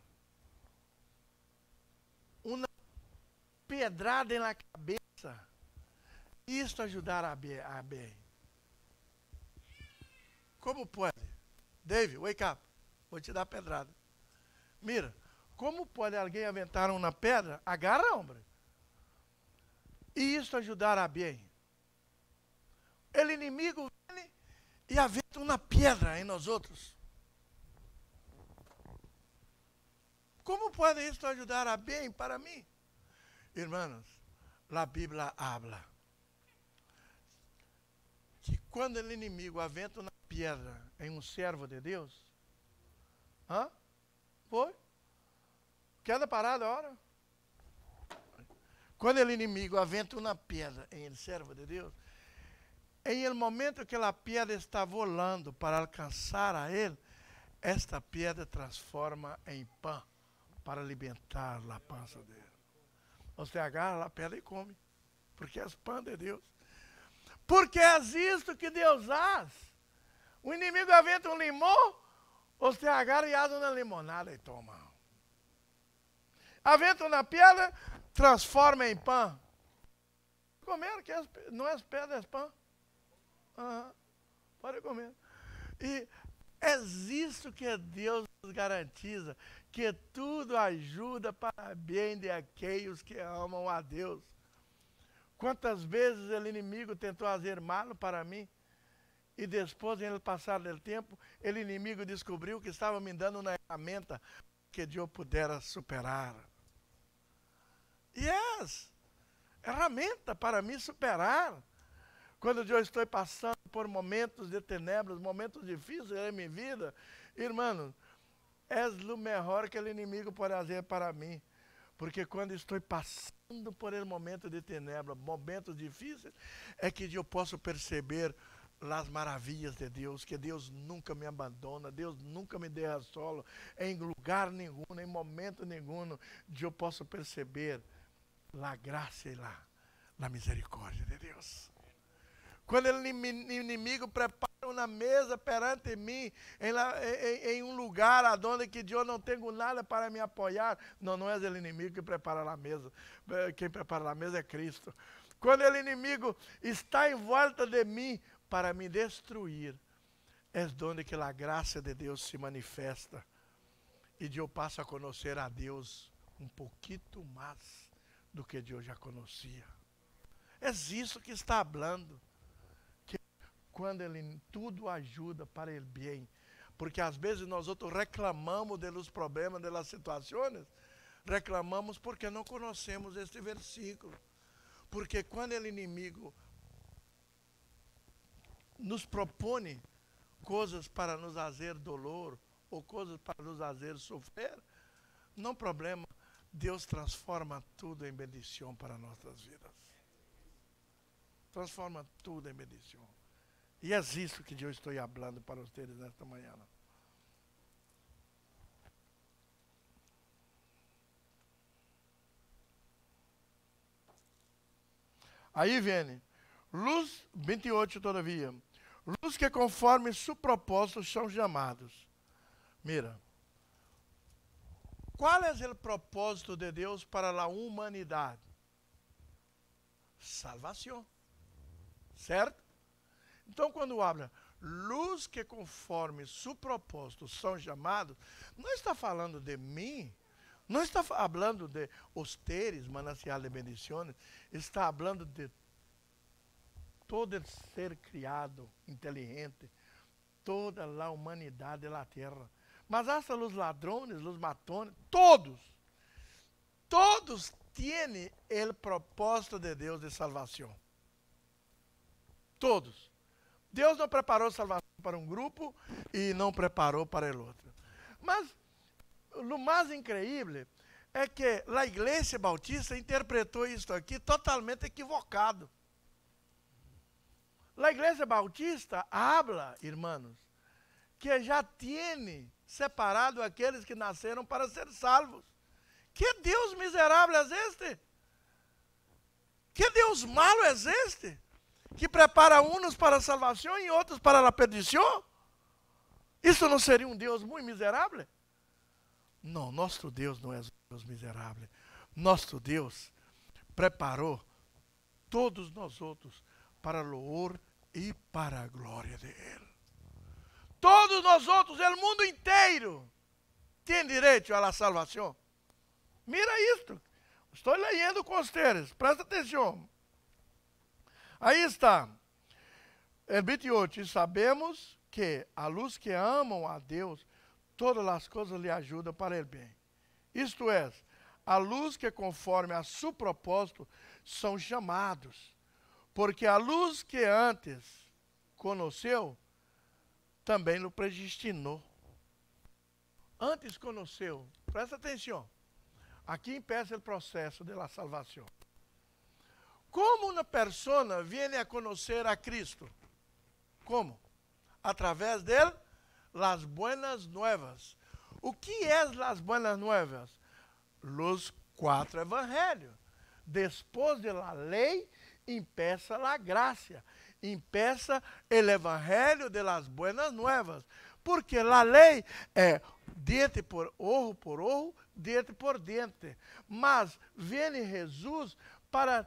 uma pedrada na cabeça e isso ajudar a bem? Como pode? David, wake up. Vou te dar pedrada. Mira, como pode alguém aventar uma pedra? Agarra, homem. E isso ajudar a bem? O inimigo vem e aventa uma pedra em nós outros. Como pode isso ajudar a bem para mim? Irmãos, a Bíblia habla que quando o inimigo aventa uma pedra em um servo de Deus, foi? Queda parada a hora? Quando o inimigo aventa uma pedra em um servo de Deus, em el momento que a pedra está volando para alcançar a ele, esta pedra transforma em pão para alimentar a pança dele. Você agarra a pedra e come, porque é pão de Deus. Porque é isto que Deus faz. O inimigo aventa um limão, você agarra e asa uma limonada e toma. Aventa uma pedra, transforma em pão. Comer, que não é pedra, é pão. Pode comer. E é isso que Deus nos garantiza, que tudo ajuda para bem de aqueles que amam a Deus. Quantas vezes o inimigo tentou fazer mal para mim, e depois, em passar do tempo, o inimigo descobriu que estava me dando uma ferramenta que eu pudera superar. Ferramenta para me superar. Quando eu estou passando por momentos de tenebras, momentos difíceis em minha vida, irmãos, é o melhor que o inimigo pode fazer para mim. Porque quando estou passando por um momento de tenebra, momentos difíceis, é que eu posso perceber as maravilhas de Deus, que Deus nunca me abandona, Deus nunca me deixa solo, em lugar nenhum, em momento nenhum, eu posso perceber a graça e a misericórdia de Deus. Quando o inimigo prepara uma mesa perante mim, em um lugar onde que eu não tenho nada para me apoiar, não é o inimigo que prepara a mesa. Quem prepara a mesa é Cristo. Quando o inimigo está em volta de mim para me destruir, é onde que a graça de Deus se manifesta. E eu passo a conhecer a Deus um pouquinho mais do que eu já conhecia. É isso que está falando. Quando tudo ajuda para o bem. Porque às vezes nós outros reclamamos dos problemas, das situações, reclamamos porque não conhecemos este versículo. Porque quando o inimigo nos propõe coisas para nos fazer dolor, ou coisas para nos fazer sofrer, não problema, Deus transforma tudo em bendição para nossas vidas. Transforma tudo em bendição. E é isso que eu estou falando para vocês nesta manhã. Aí vem, luz 28 todavia, luz que conforme seu propósito são chamados. Mira, qual é o propósito de Deus para a humanidade? Salvação, certo? Então, quando habla luz que conforme seu propósito são chamados, não está falando de mim, não está falando de os teres, manancial de bendições, está falando de todo ser criado, inteligente, toda a humanidade da terra. Mas hasta os ladrões, os matones, todos têm o propósito de Deus de salvação. Todos. Deus não preparou salvação para um grupo e não preparou para o outro. Mas o mais incrível é que a Igreja Bautista interpretou isso aqui totalmente equivocado. A Igreja Bautista habla, irmãos, que já tem separado aqueles que nasceram para ser salvos. Que Deus miserável é este? Que Deus malo é este? Que prepara uns para a salvação e outros para a perdição? Isso não seria um Deus muito miserável? Não, nosso Deus não é um Deus miserável. Nosso Deus preparou todos nós outros para louvor e para a glória de Ele. Todos nós outros, o mundo inteiro, tem direito à salvação. Mira isto. Estou lendo com vocês, presta atenção. Aí está. El 28, e sabemos que a luz que amam a Deus, todas as coisas lhe ajudam para o bem. Isto é, a luz que conforme a seu propósito são chamados. Porque a luz que antes conheceu, também o predestinou. Antes conheceu, presta atenção. Aqui empieza o processo da salvação. Como uma pessoa vem a conhecer a Cristo? Como? Através de las buenas nuevas. O que é las buenas nuevas? Los 4 evangelhos. Depois da lei, empieza a graça. Empieza o evangelho de las buenas nuevas. Porque a lei é dente por olho, dente por dente. Mas vem Jesus para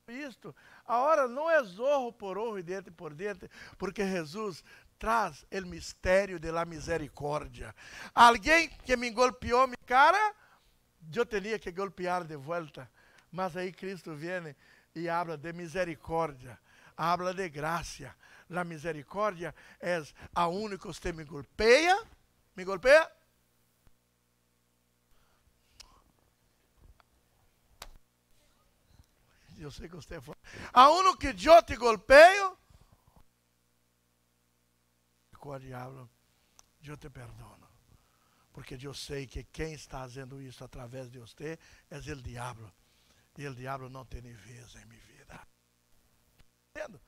isto. Agora não é olho por olho e dente por dente, porque Jesus traz o mistério da misericórdia. Alguém que me golpeou minha cara, eu teria que golpear de volta. Mas aí Cristo vem e habla de misericórdia, habla de graça. A misericórdia é a única que você me golpeia. Me golpeia? Eu sei que você foi. A única que eu te golpeio, diabo, eu te perdono. Porque eu sei que quem está fazendo isso através de você é o diabo. E o diabo não tem vez em minha vida. Entendendo?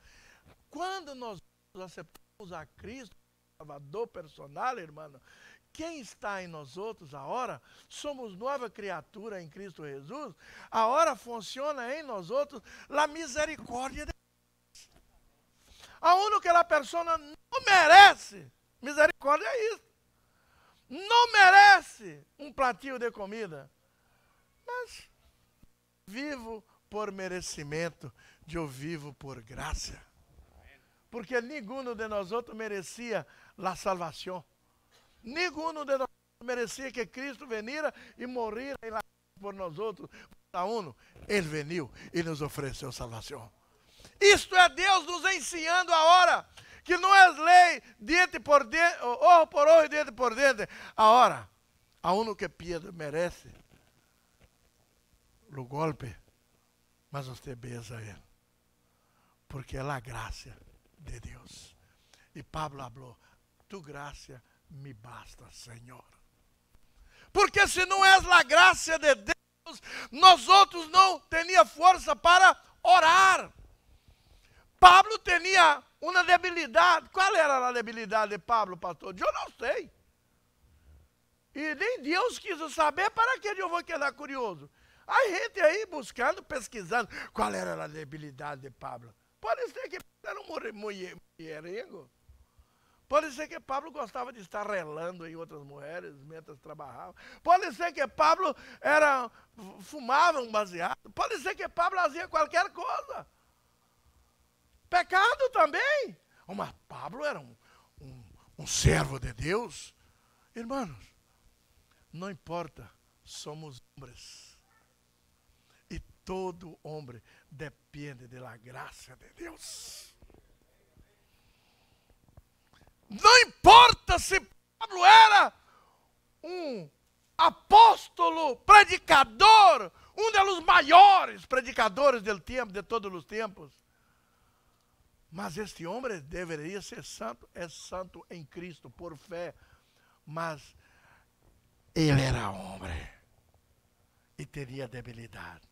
Quando nós aceitamos a Cristo, Salvador personal, irmão, quem está em nós outros, agora, somos nova criatura em Cristo Jesus, agora funciona em nós outros a misericórdia de Deus. A única pessoa não merece, misericórdia é isso, não merece um pratinho de comida, mas vivo por merecimento, eu vivo por graça. Porque nenhum de nós outros merecia a salvação. Nenhum de nós merecia que Cristo venira e morrera por nós outros. Ele veio e nos ofereceu salvação. Isto é Deus nos ensinando agora, que não é lei, dente por dente, olho por olho e dente por dente. Agora, a único que pede merece o golpe, mas você besa ele, porque é a graça de Deus. E Pablo falou, tu graça me basta, Senhor. Porque se não é a graça de Deus, nós outros não teríamos força para orar. Pablo tinha uma debilidade. Qual era a debilidade de Pablo, pastor? Eu não sei. E nem Deus quis saber, para que eu vou quedar curioso? Há gente aí buscando, pesquisando, qual era a debilidade de Pablo. Pode ser que era um mulherengo. Pode ser que Pablo gostava de estar relando em outras mulheres, mientras trabalhava. Pode ser que Pablo fumava um baseado. Pode ser que Pablo fazia qualquer coisa. Pecado também. Mas Pablo era um servo de Deus. Irmãos, não importa, somos homens. E todo homem depende da graça de Deus. Não importa se Pablo era um apóstolo, predicador, um dos maiores predicadores do tempo, de todos os tempos. Mas este homem deveria ser santo, é santo em Cristo, por fé. Mas ele era homem e teria debilidade.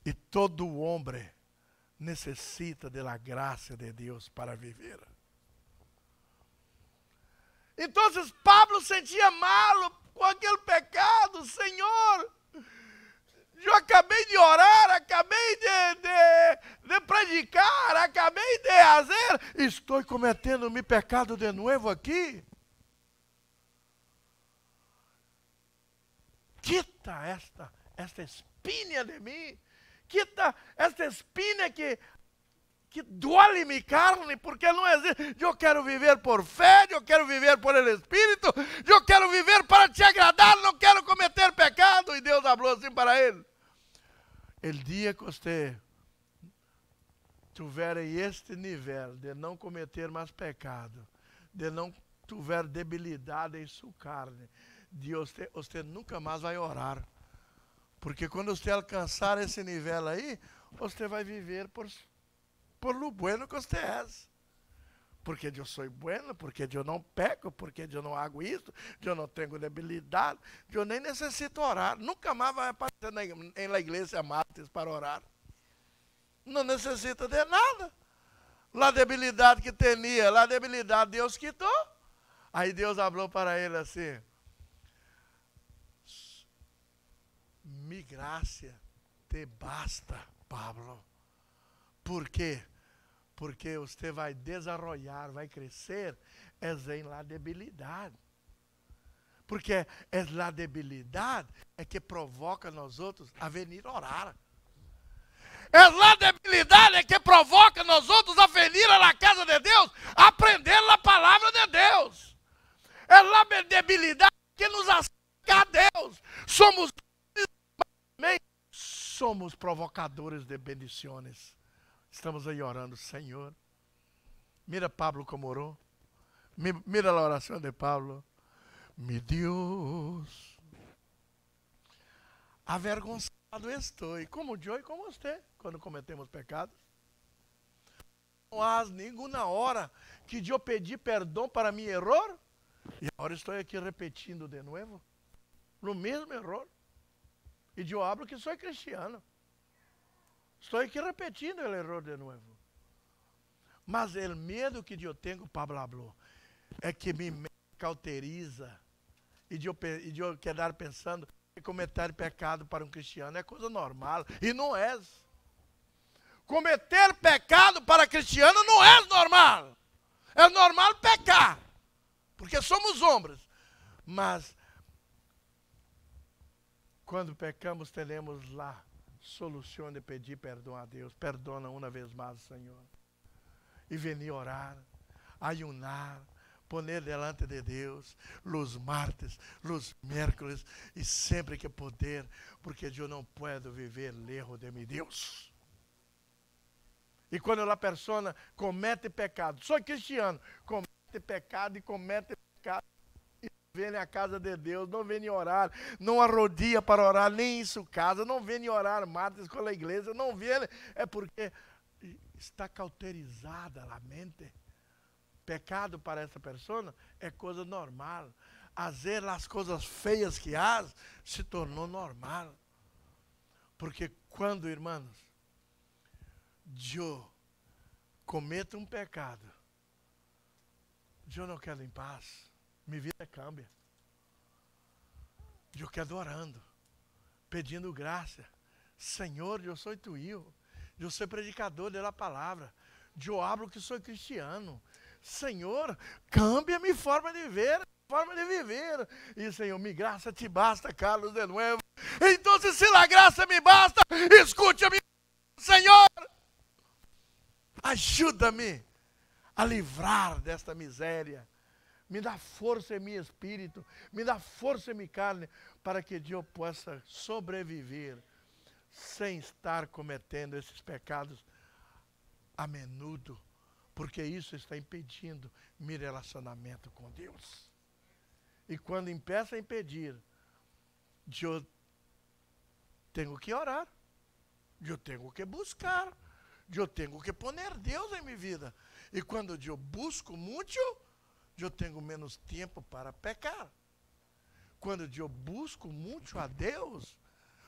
E todo homem necessita da graça de Deus para viver. Então Pablo sentia mal com aquele pecado. Senhor, Eu acabei de orar, acabei de predicar, acabei de fazer. Estou cometendo mi pecado de novo aqui. Quita esta espinha de mim. Quita esta espinha que dói minha carne, porque não existe. Eu quero viver por fé, eu quero viver por el Espírito, eu quero viver para te agradar, não quero cometer pecado. E Deus falou assim para ele: o dia que você tiver este nível de não cometer mais pecado, de não tiver debilidade em sua carne, você nunca mais vai orar. Porque quando você alcançar esse nível aí, você vai viver por lo bueno que você é. Porque eu sou bueno, porque eu não peco, porque eu não hago isso, eu não tenho debilidade, eu nem necessito orar. Nunca mais vai aparecer na igreja martes para orar. Não necessita de nada. A debilidade que tinha, a debilidade Deus quitou. Aí Deus falou para ele assim: mi gracia te basta, Pablo. Por quê? Porque você vai desarrollar, vai crescer, em la debilidade. Porque é la debilidade que provoca nós outros a venir orar. É la debilidade que provoca nós outros a venir à casa de Deus, a aprender a palavra de Deus. É la debilidade que nos acerca a Deus. Somos provocadores de bendições. Estamos aí orando, Senhor. Mira Pablo como orou. Mira a oração de Pablo. Mi Deus, avergonzado estou, como eu e como você, quando cometemos pecados. Não há nenhuma hora que eu pedi perdão para meu erro, e agora estou aqui repetindo de novo, no mesmo erro. E eu hablo que sou cristiano. Estou aqui repetindo o erro de novo. Mas o medo que eu tenho, Pablo falou, é que me cauteriza. E eu quedar pensando que cometer pecado para um cristiano é coisa normal. E não é. Cometer pecado para cristiano não é normal. É normal pecar. Porque somos homens. Mas quando pecamos, teremos lá solução de pedir perdão a Deus. Perdona uma vez mais, Senhor. E venir orar, ayunar, poner delante de Deus, los martes, los miércoles, e sempre que poder, porque eu não posso viver lejos de meu Deus. E quando a pessoa comete pecado, sou cristiano, comete pecado, e vem à casa de Deus, não vem orar, não arrodia para orar, nem em sua casa, não vem orar martes com a igreja, não vem, é porque está cauterizada a mente. Pecado para essa pessoa é coisa normal. Fazer as coisas feias que faz se tornou normal. Porque quando, irmãos, eu cometo um pecado, eu não quero em paz, minha vida cambia. Eu quero orando, pedindo graça. Senhor, eu sou tu filho, eu sou predicador da palavra, eu hablo que sou cristiano. Senhor, cambia minha forma de ver, forma de viver. E Senhor, mi graça te basta, Carlos de novo. Então, se a graça me basta, escute-me, Senhor. Ajuda-me a livrar desta miséria. Me dá força em meu espírito, me dá força em minha carne, para que eu possa sobreviver sem estar cometendo esses pecados a menudo. Porque isso está impedindo meu relacionamento com Deus. E quando empieza a impedir, eu tenho que orar, eu tenho que buscar, eu tenho que poner Deus em minha vida. E quando eu busco muito, eu tenho menos tempo para pecar. Quando eu busco muito a Deus,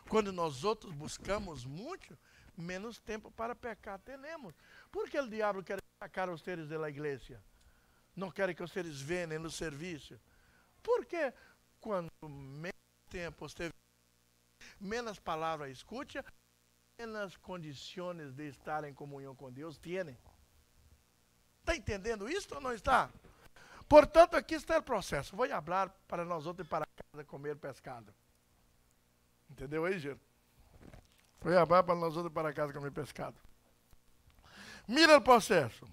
quando nós outros buscamos muito, menos tempo para pecar temos. Por que o diabo quer sacar os seres da igreja? Não quer que os seres venham no serviço? Porque quando menos tempo você menos palavra escuta, menos condições de estar em comunhão com Deus tem. Está entendendo isso ou não está? Portanto, aqui está o processo. Vou falar para nós outros ir para casa comer pescado. Entendeu aí, Giro? Vou falar para nós outros ir para casa comer pescado. Mira o processo.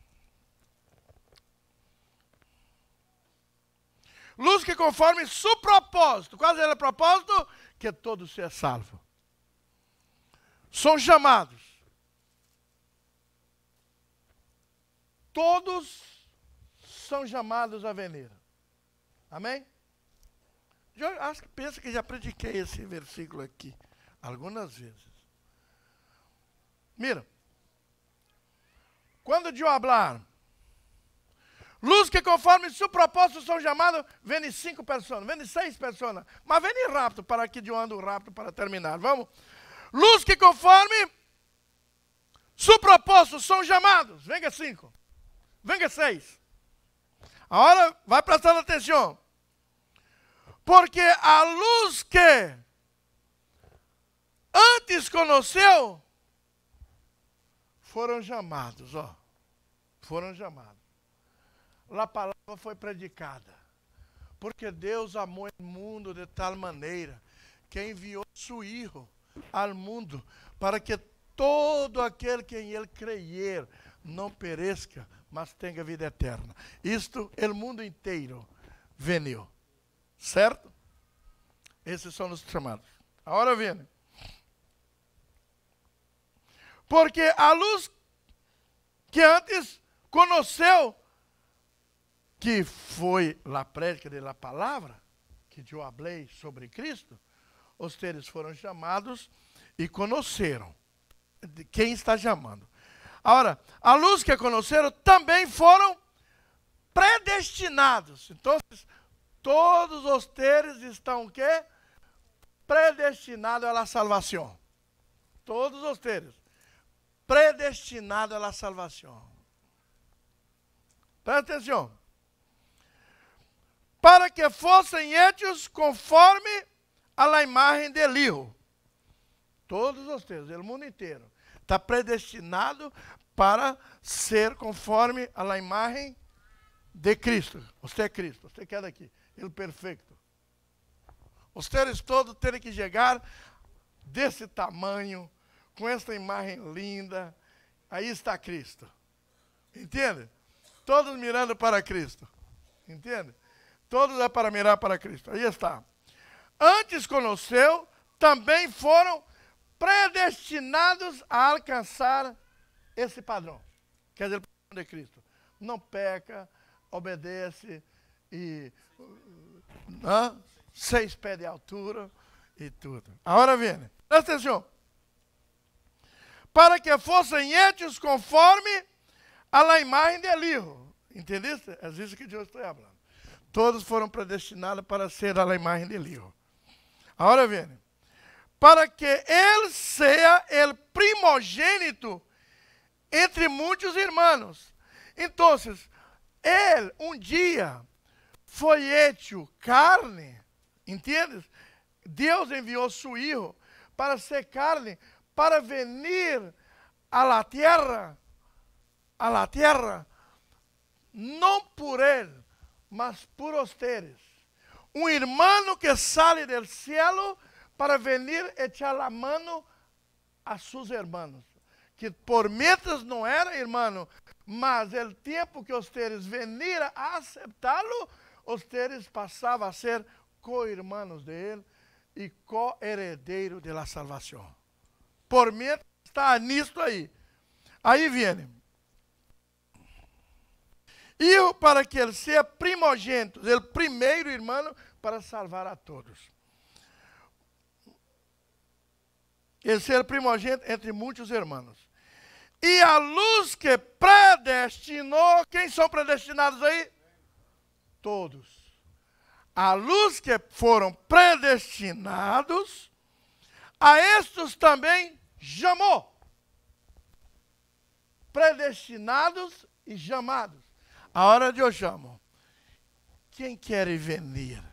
Luz que conforme seu propósito. Qual é o propósito? Que todos sejam salvos. São chamados. Todos são chamados a venir. Amém? Eu acho que pensa que já prediquei esse versículo aqui algumas vezes. Mira. Quando eu falar, luz que conforme seu propósito são chamados, vem 5 pessoas, vem 6 pessoas, mas vem rápido, para que eu ando rápido para terminar. Vamos? Luz que conforme seu propósito são chamados, venga 5, venga 6. Agora vai prestando atenção. Porque a luz que antes conheceu, foram chamados, ó. Foram chamados. A palavra foi predicada. Porque Deus amou o mundo de tal maneira que enviou seu Filho ao mundo para que todo aquele que em ele crer não pereça, mas tenha vida eterna. Isto, o mundo inteiro veio. Certo? Esses são os chamados. Agora vem. Porque a luz que antes conheceu, que foi a prédica da palavra, que eu falei sobre Cristo, os seres foram chamados e conheceram. Quem está chamando? Agora, a luz que conheceram também foram predestinados. Então, todos os seres estão o quê? Predestinados à salvação. Todos os seres. Predestinados à salvação. Presta atenção. Para que fossem hechos conforme a imagem do Hijo. Todos os seres, o mundo inteiro, está predestinado para ser conforme a imagem de Cristo. Você é Cristo, você quer daqui, Ele perfeito. Os seres todos terem que chegar desse tamanho, com essa imagem linda. Aí está Cristo. Entende? Todos mirando para Cristo. Entende? Todos é para mirar para Cristo. Aí está. Antes conheceu, também foram predestinados a alcançar esse padrão. Quer dizer, o padrão de Cristo. Não peca, obedece e 6 pés de altura e tudo. Agora vem. Presta atenção. Para que fossem hechos conforme a imagem de Hijo. Entendeste? É isso que eu estou falando. Todos foram predestinados para ser a imagem de Hijo. Agora vem. Para que ele seja o primogênito entre muitos irmãos. Então, ele um dia foi hecho carne, entende? Deus enviou seu Filho para ser carne, para venir a la tierra, não por ele, mas por ustedes. Um irmão que sale del cielo para venir echar a mano a seus irmãos. Que por mientras não era irmão, mas o tempo que ustedes veniram a aceptá-lo, ustedes passavam a ser co-irmãos de ele e co-heredeiros de la salvação. Por mientras está nisto aí. Aí vem. E para que ele seja primogênito, o primeiro irmão para salvar a todos. Ele ser primogênito entre muitos irmãos. E a luz que predestinou, quem são predestinados aí? Todos. A luz que foram predestinados, a estes também chamou. Predestinados e chamados. A hora de eu chamo. Quem quer venir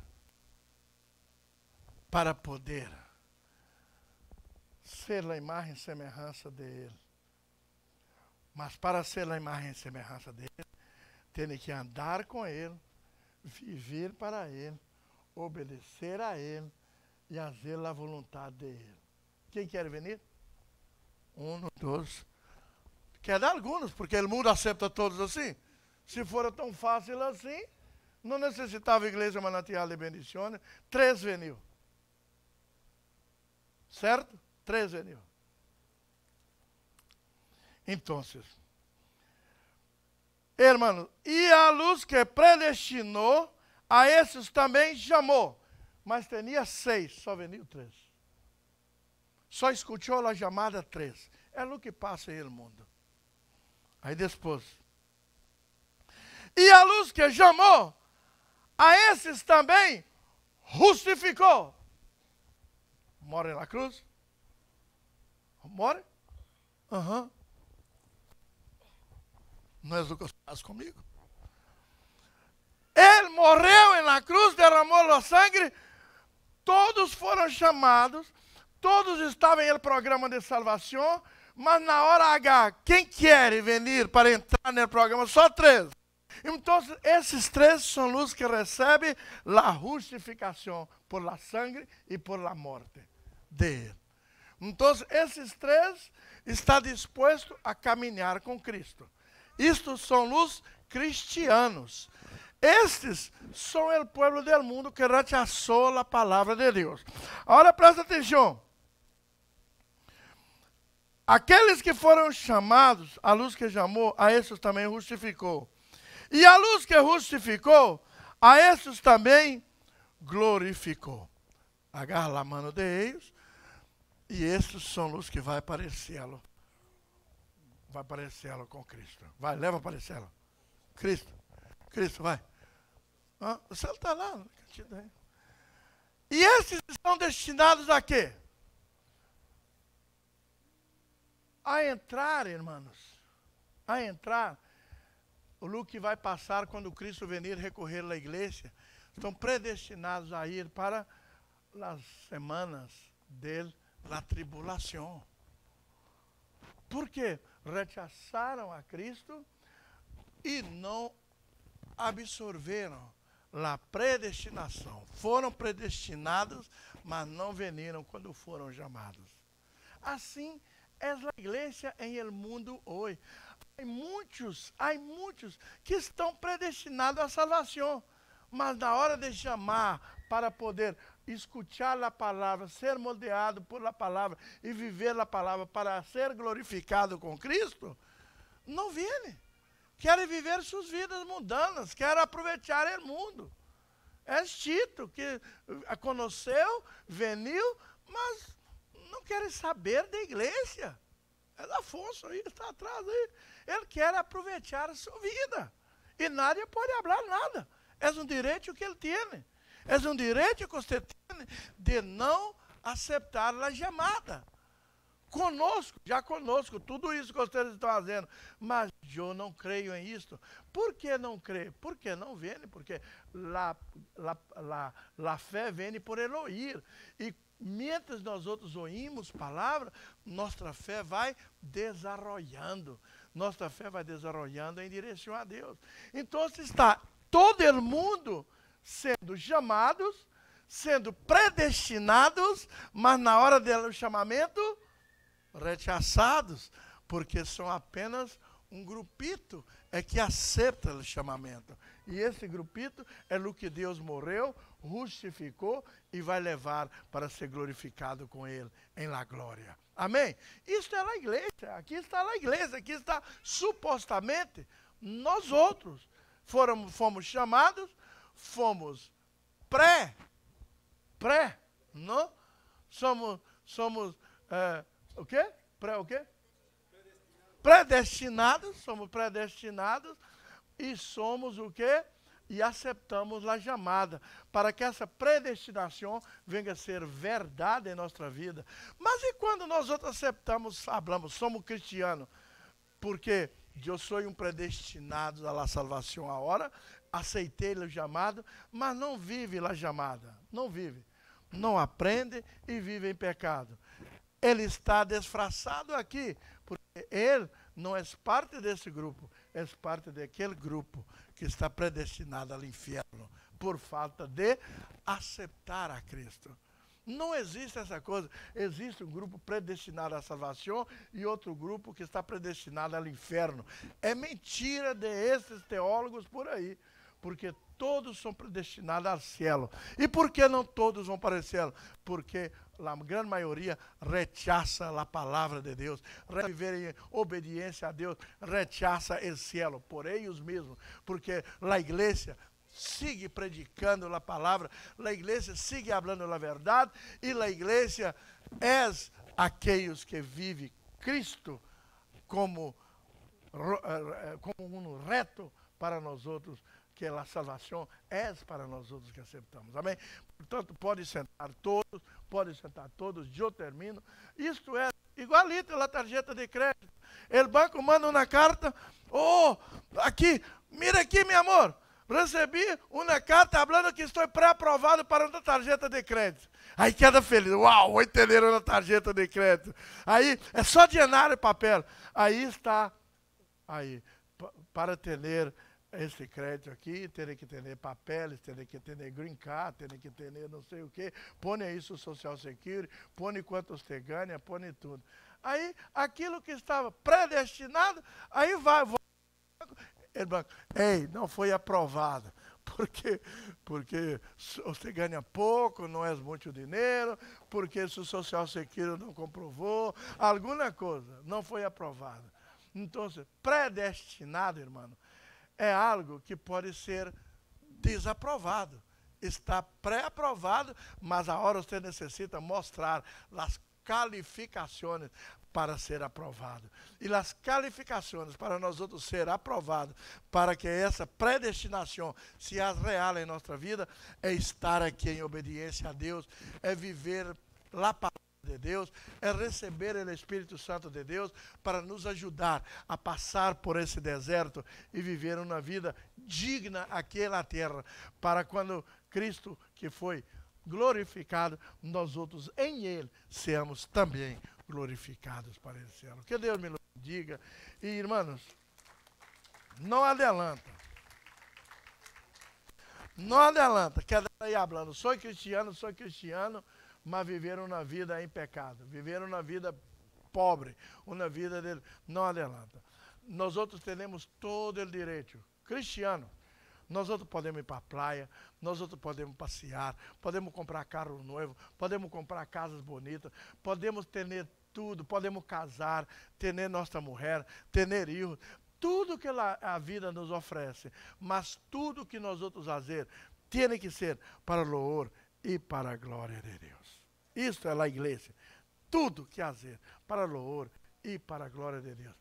para poder ser a imagem e semelhança dele. Mas para ser a imagem e semelhança dele, tem que andar com ele, viver para ele, obedecer a ele e fazer a vontade dele. Quem quer vir? Um, dois. Quer dar alguns, porque o mundo aceita todos assim. Se for tão fácil assim, não necessitava igreja manancial de bendições. 3 veniu. Certo? 3 veniu. Então, hermano, e a luz que predestinou, a esses também chamou. Mas tinha 6, só veniu 3. Só escutou a chamada 3. É o que passa aí no mundo. Aí depois. E a luz que chamou, a esses também justificou. Morre na cruz? Morre? Aham. Não é o que você faz comigo? Ele morreu na cruz, derramou o sangue, todos foram chamados, todos estavam em programa de salvação, mas na hora H, quem quer vir para entrar no programa? Só 3. Então, esses 3 são os que recebem a justificação por la sangue e por la morte dele. Então, esses 3 estão dispostos a caminhar com Cristo. Estes são os cristianos. Estes são o povo do mundo que rechazou a palavra de Deus. Agora presta atenção. Aqueles que foram chamados, a luz que chamou, a esses também justificou. E a luz que justificou, a esses também glorificou. Agarra a mão de eles, e esses são os que vai aparecê-lo. Vai aparecê-lo com Cristo. Vai, leva aparecê-lo. Cristo, vai. Ah, você está lá. E esses estão destinados a quê? A entrar, irmãos. A entrar. O que vai passar quando Cristo venir recorrer à igreja, estão predestinados a ir para as semanas da tribulação. Por quê? Rechaçaram a Cristo e não absorveram a predestinação. Foram predestinados, mas não veniram quando foram chamados. Assim é a igreja em el mundo hoje. Há muitos que estão predestinados à salvação, mas na hora de chamar para poder escutar a palavra, ser moldeado por a palavra e viver a palavra para ser glorificado com Cristo, não vêm. Querem viver suas vidas mundanas, querem aproveitar o mundo. É Tito que conheceu, veniu, mas não querem saber da igreja. É Afonso aí, está atrás aí. Ele quer aproveitar a sua vida. E nadie pode falar nada. É um direito que ele tem. É um direito que você tem de não aceitar a chamada. Já conosco, tudo isso que vocês estão fazendo. Mas eu não creio em isto. Por que não creio? Porque não vem, porque a fé vem por ele ouvir. E mientras nós outros oímos palavra, nossa fé vai desarrollando. Nossa fé vai desarrollando em direção a Deus. Então está todo o mundo sendo chamados, sendo predestinados, mas na hora do chamamento, rechaçados, porque são apenas um grupito que aceita o chamamento. E esse grupito é o que Deus morreu, justificou e vai levar para ser glorificado com ele em la glória. Amém? Isto é a igreja, aqui está supostamente nós outros fomos chamados, fomos não? Somos o quê? O quê? Predestinados, somos predestinados e somos o quê? E aceitamos a chamada, para que essa predestinação venha a ser verdade em nossa vida. Mas e quando nós outros aceitamos, falamos, somos cristianos, porque eu sou um predestinado à salvação agora, aceitei o chamado, mas não vive a chamada, não vive, não aprende e vive em pecado. ele está disfarçado aqui, porque ele não é parte desse grupo, é parte daquele grupo que está predestinado ao inferno, por falta de aceitar a Cristo. Não existe essa coisa. Existe um grupo predestinado à salvação e outro grupo que está predestinado ao inferno. É mentira desses teólogos por aí, porque todos são predestinados ao céu. E por que não todos vão para o céu? Porque a grande maioria rechaça a palavra de Deus, viver em obediência a Deus, rechaça o céu, por eles mesmos, porque a igreja sigue predicando a palavra, a igreja sigue falando a verdade, e a igreja é aqueles que vivem Cristo como um reto para nós outros, que a salvação é para nós outros que aceitamos. Amém? Portanto, pode sentar todos, eu termino. Isto é igualito a tarjeta de crédito. O banco manda uma carta, aqui, mira aqui, meu amor, recebi uma carta falando que estou pré-aprovado para uma tarjeta de crédito. Aí queda feliz, uau, vou entender uma tarjeta de crédito. Aí é só llenar o papel. Aí está, aí, para ter esse crédito aqui, tem que ter papéis, tem que ter green card, tem que ter não sei o quê, põe isso social security, põe quanto você ganha, põe tudo. Aí, aquilo que estava predestinado, aí vai, ei, não foi aprovado, porque você ganha pouco, não é muito dinheiro, porque o social security não comprovou, alguma coisa, não foi aprovado. Então, predestinado, irmão, é algo que pode ser desaprovado. Está pré-aprovado, mas a hora você necessita mostrar as qualificações para ser aprovado. E as qualificações para nós outros ser aprovados, para que essa predestinação seja real em nossa vida, é estar aqui em obediência a Deus, é viver a palavra de Deus, é receber o Espírito Santo de Deus para nos ajudar a passar por esse deserto e viver uma vida digna aqui na terra, para quando Cristo, que foi glorificado, nós outros em Ele seamos também glorificados para o céu. Que Deus me diga. E irmãos, não adelanta. Não adelanta. Quer ir falando, sou cristiano, mas viveram uma vida em pecado, viveram uma vida pobre, uma vida dele. Não adelanta. Nós outros temos todo o direito. Cristiano, nós outros podemos ir para a praia, nós outros podemos passear, podemos comprar carro novo, podemos comprar casas bonitas, podemos ter tudo, podemos casar, ter nossa mulher, ter filhos, tudo que a vida nos oferece, mas tudo que nós outros fazer tem que ser para o louvor e para a glória de Deus. Isto é a igreja. Tudo que fazer para o louvor e para a glória de Deus.